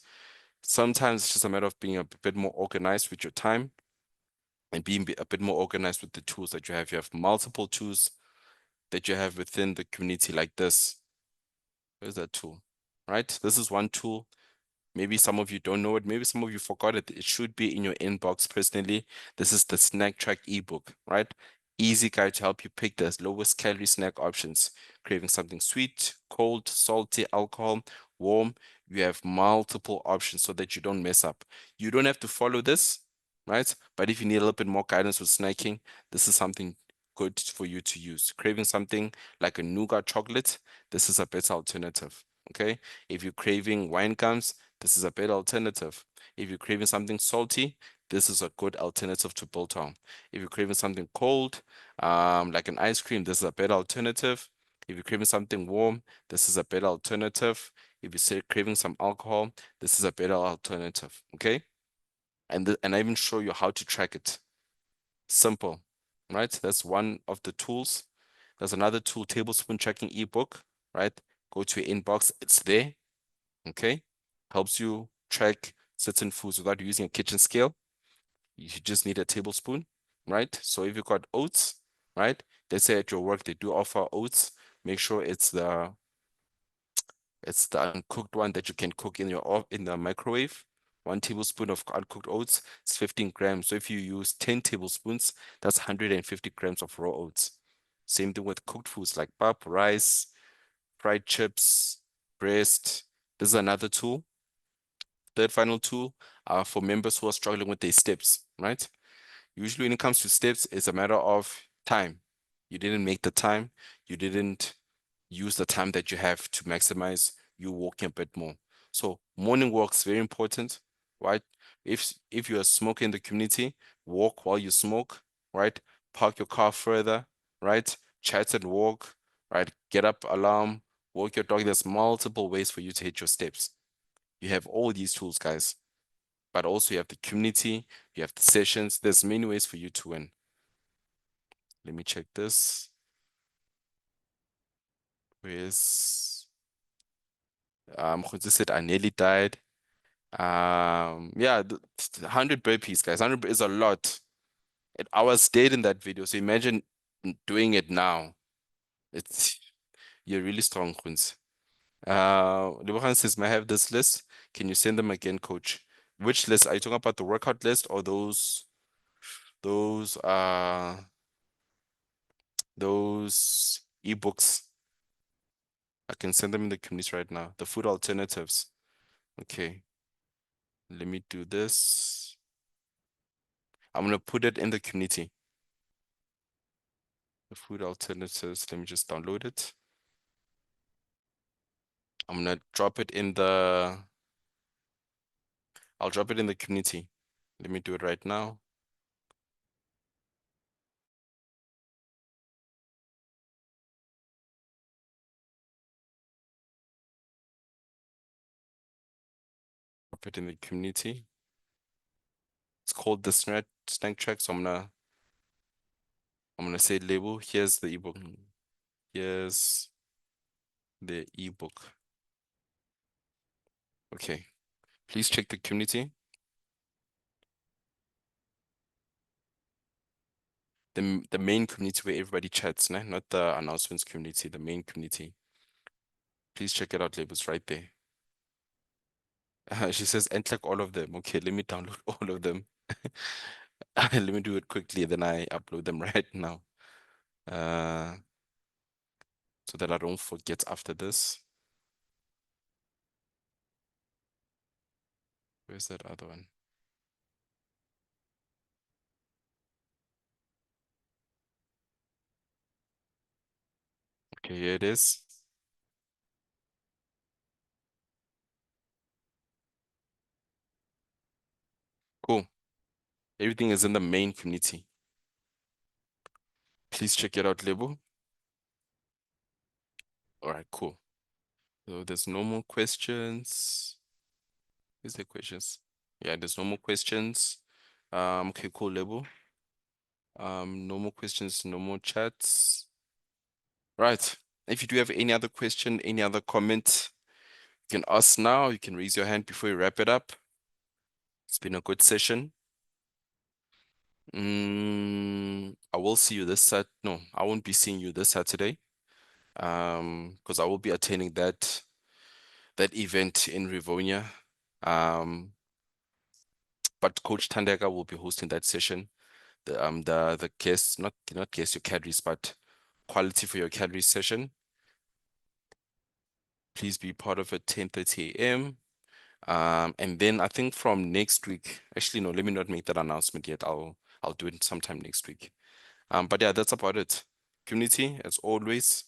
sometimes it's just a matter of being a bit more organized with your time and being a bit more organized with the tools that you have. You have multiple tools that you have within the community like this. Where's that tool? Right? This is one tool. Maybe some of you don't know it. Maybe some of you forgot it. It should be in your inbox personally. This is the snack track ebook, right? Easy guide to help you pick the lowest calorie snack options. Craving something sweet, cold, salty, alcohol, warm. You have multiple options so that you don't mess up. You don't have to follow this, right? But if you need a little bit more guidance with snacking, this is something good for you to use. Craving something like a nougat chocolate, this is a better alternative, okay? If you're craving wine gums, this is a better alternative. If you're craving something salty, this is a good alternative to biltong. If you're craving something cold, like an ice cream, this is a better alternative. If you're craving something warm, this is a better alternative. If you're craving some alcohol, this is a better alternative, okay? And I even show you how to track it. Simple, right? That's one of the tools. There's another tool, tablespoon tracking ebook, right? Go to your inbox, it's there, okay? Helps you track certain foods without using a kitchen scale. You just need a tablespoon, right? So if you've got oats, right? They say at your work they do offer oats. Make sure it's the uncooked one that you can cook in the microwave. 1 tablespoon of uncooked oats is 15 grams. So if you use 10 tablespoons, that's 150 grams of raw oats. Same thing with cooked foods like pap, rice, fried chips, breast. This is another tool. Third final tool for members who are struggling with their steps, right? Usually when it comes to steps, it's a matter of time. You didn't make the time. You didn't use the time that you have to maximize you walking a bit more. So morning walks, very important, right? If you're a smoker in the community, walk while you smoke, right? Park your car further, right? Chat and walk, right? Get up, alarm, walk your dog. There's multiple ways for you to hit your steps. You have all these tools, guys. But also you have the community, you have the sessions. There's many ways for you to win. Let me check this. Where's Jose said I nearly died. Yeah, 100 burpees, guys. 100 is a lot. I was dead in that video, so imagine doing it now. It's You're really strong, Khunzi. Lebogang says, may I have this list? Can you send them again, coach? Which list? Are you talking about the workout list or those those ebooks? I can send them in the community right now. The food alternatives. Okay. Let me do this. I'm gonna put it in the community. The food alternatives. Let me just download it. I'm gonna drop it in the I'll drop it in the community. Let me do it right now. Drop it in the community. It's called the snack track. So I'm gonna say label. Here's the ebook. Here's the ebook. Okay. Please check the community. The main community where everybody chats, nah? Not the announcements community, the main community. Please check it out, labels right there. She says, and click all of them. Okay, let me download all of them. Let me do it quickly, then I upload them right now. So that I don't forget after this. Where's that other one? Okay, here it is. Cool. Everything is in the main community. Please check it out, label. All right, cool. So there's no more questions. Is there questions? Yeah, there's no more questions. Okay, cool, label. No more questions, no more chats. Right. If you do have any other question, any other comment, you can ask now. You can raise your hand before you wrap it up. It's been a good session. I will see you this Sat. No, I won't be seeing you this Saturday. Because I will be attending that event in Rivonia. But Coach Tandega will be hosting that session. The guests, not guess your calories, but quality for your calories session. Please be part of it 10:30 a.m. And then I think from next week, actually no, let me not make that announcement yet. I'll do it sometime next week. But yeah, that's about it. Community, as always,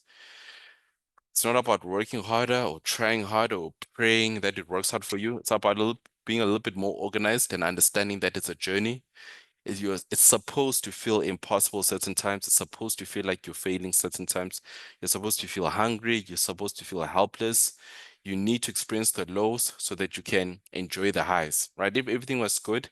it's not about working harder or trying harder or praying that it works out for you. It's about being a little bit more organized and understanding that it's a journey. It's supposed to feel impossible certain times. It's supposed to feel like you're failing certain times. You're supposed to feel hungry. You're supposed to feel helpless. You need to experience the lows so that you can enjoy the highs, right? If everything was good,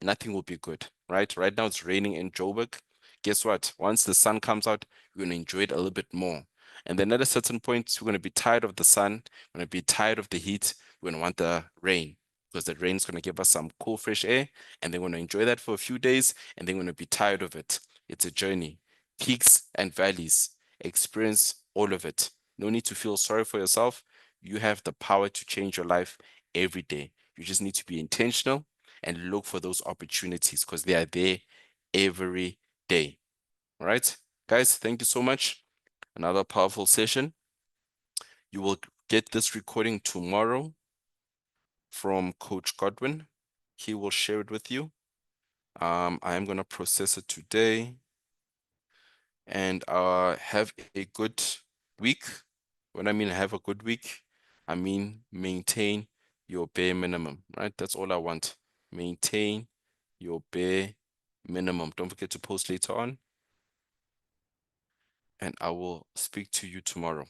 nothing will be good, right? Right now it's raining in Joburg. Guess what? Once the sun comes out, you're going to enjoy it a little bit more. And then at a certain point, you're going to be tired of the sun. You're going to be tired of the heat. You're going to want the rain because the rain is going to give us some cool, fresh air. And then we're going to enjoy that for a few days. And then we're going to be tired of it. It's a journey. Peaks and valleys. Experience all of it. No need to feel sorry for yourself. You have the power to change your life every day. You just need to be intentional and look for those opportunities because they are there every day. All right, guys, thank you so much. Another powerful session. You will get this recording tomorrow from Coach Godwin. He will share it with you. I am going to process it today and have a good week. When I mean have a good week, I mean maintain your bare minimum, right? That's all I want. maintain your bare minimum. Don't forget to post later on, and I will speak to you tomorrow.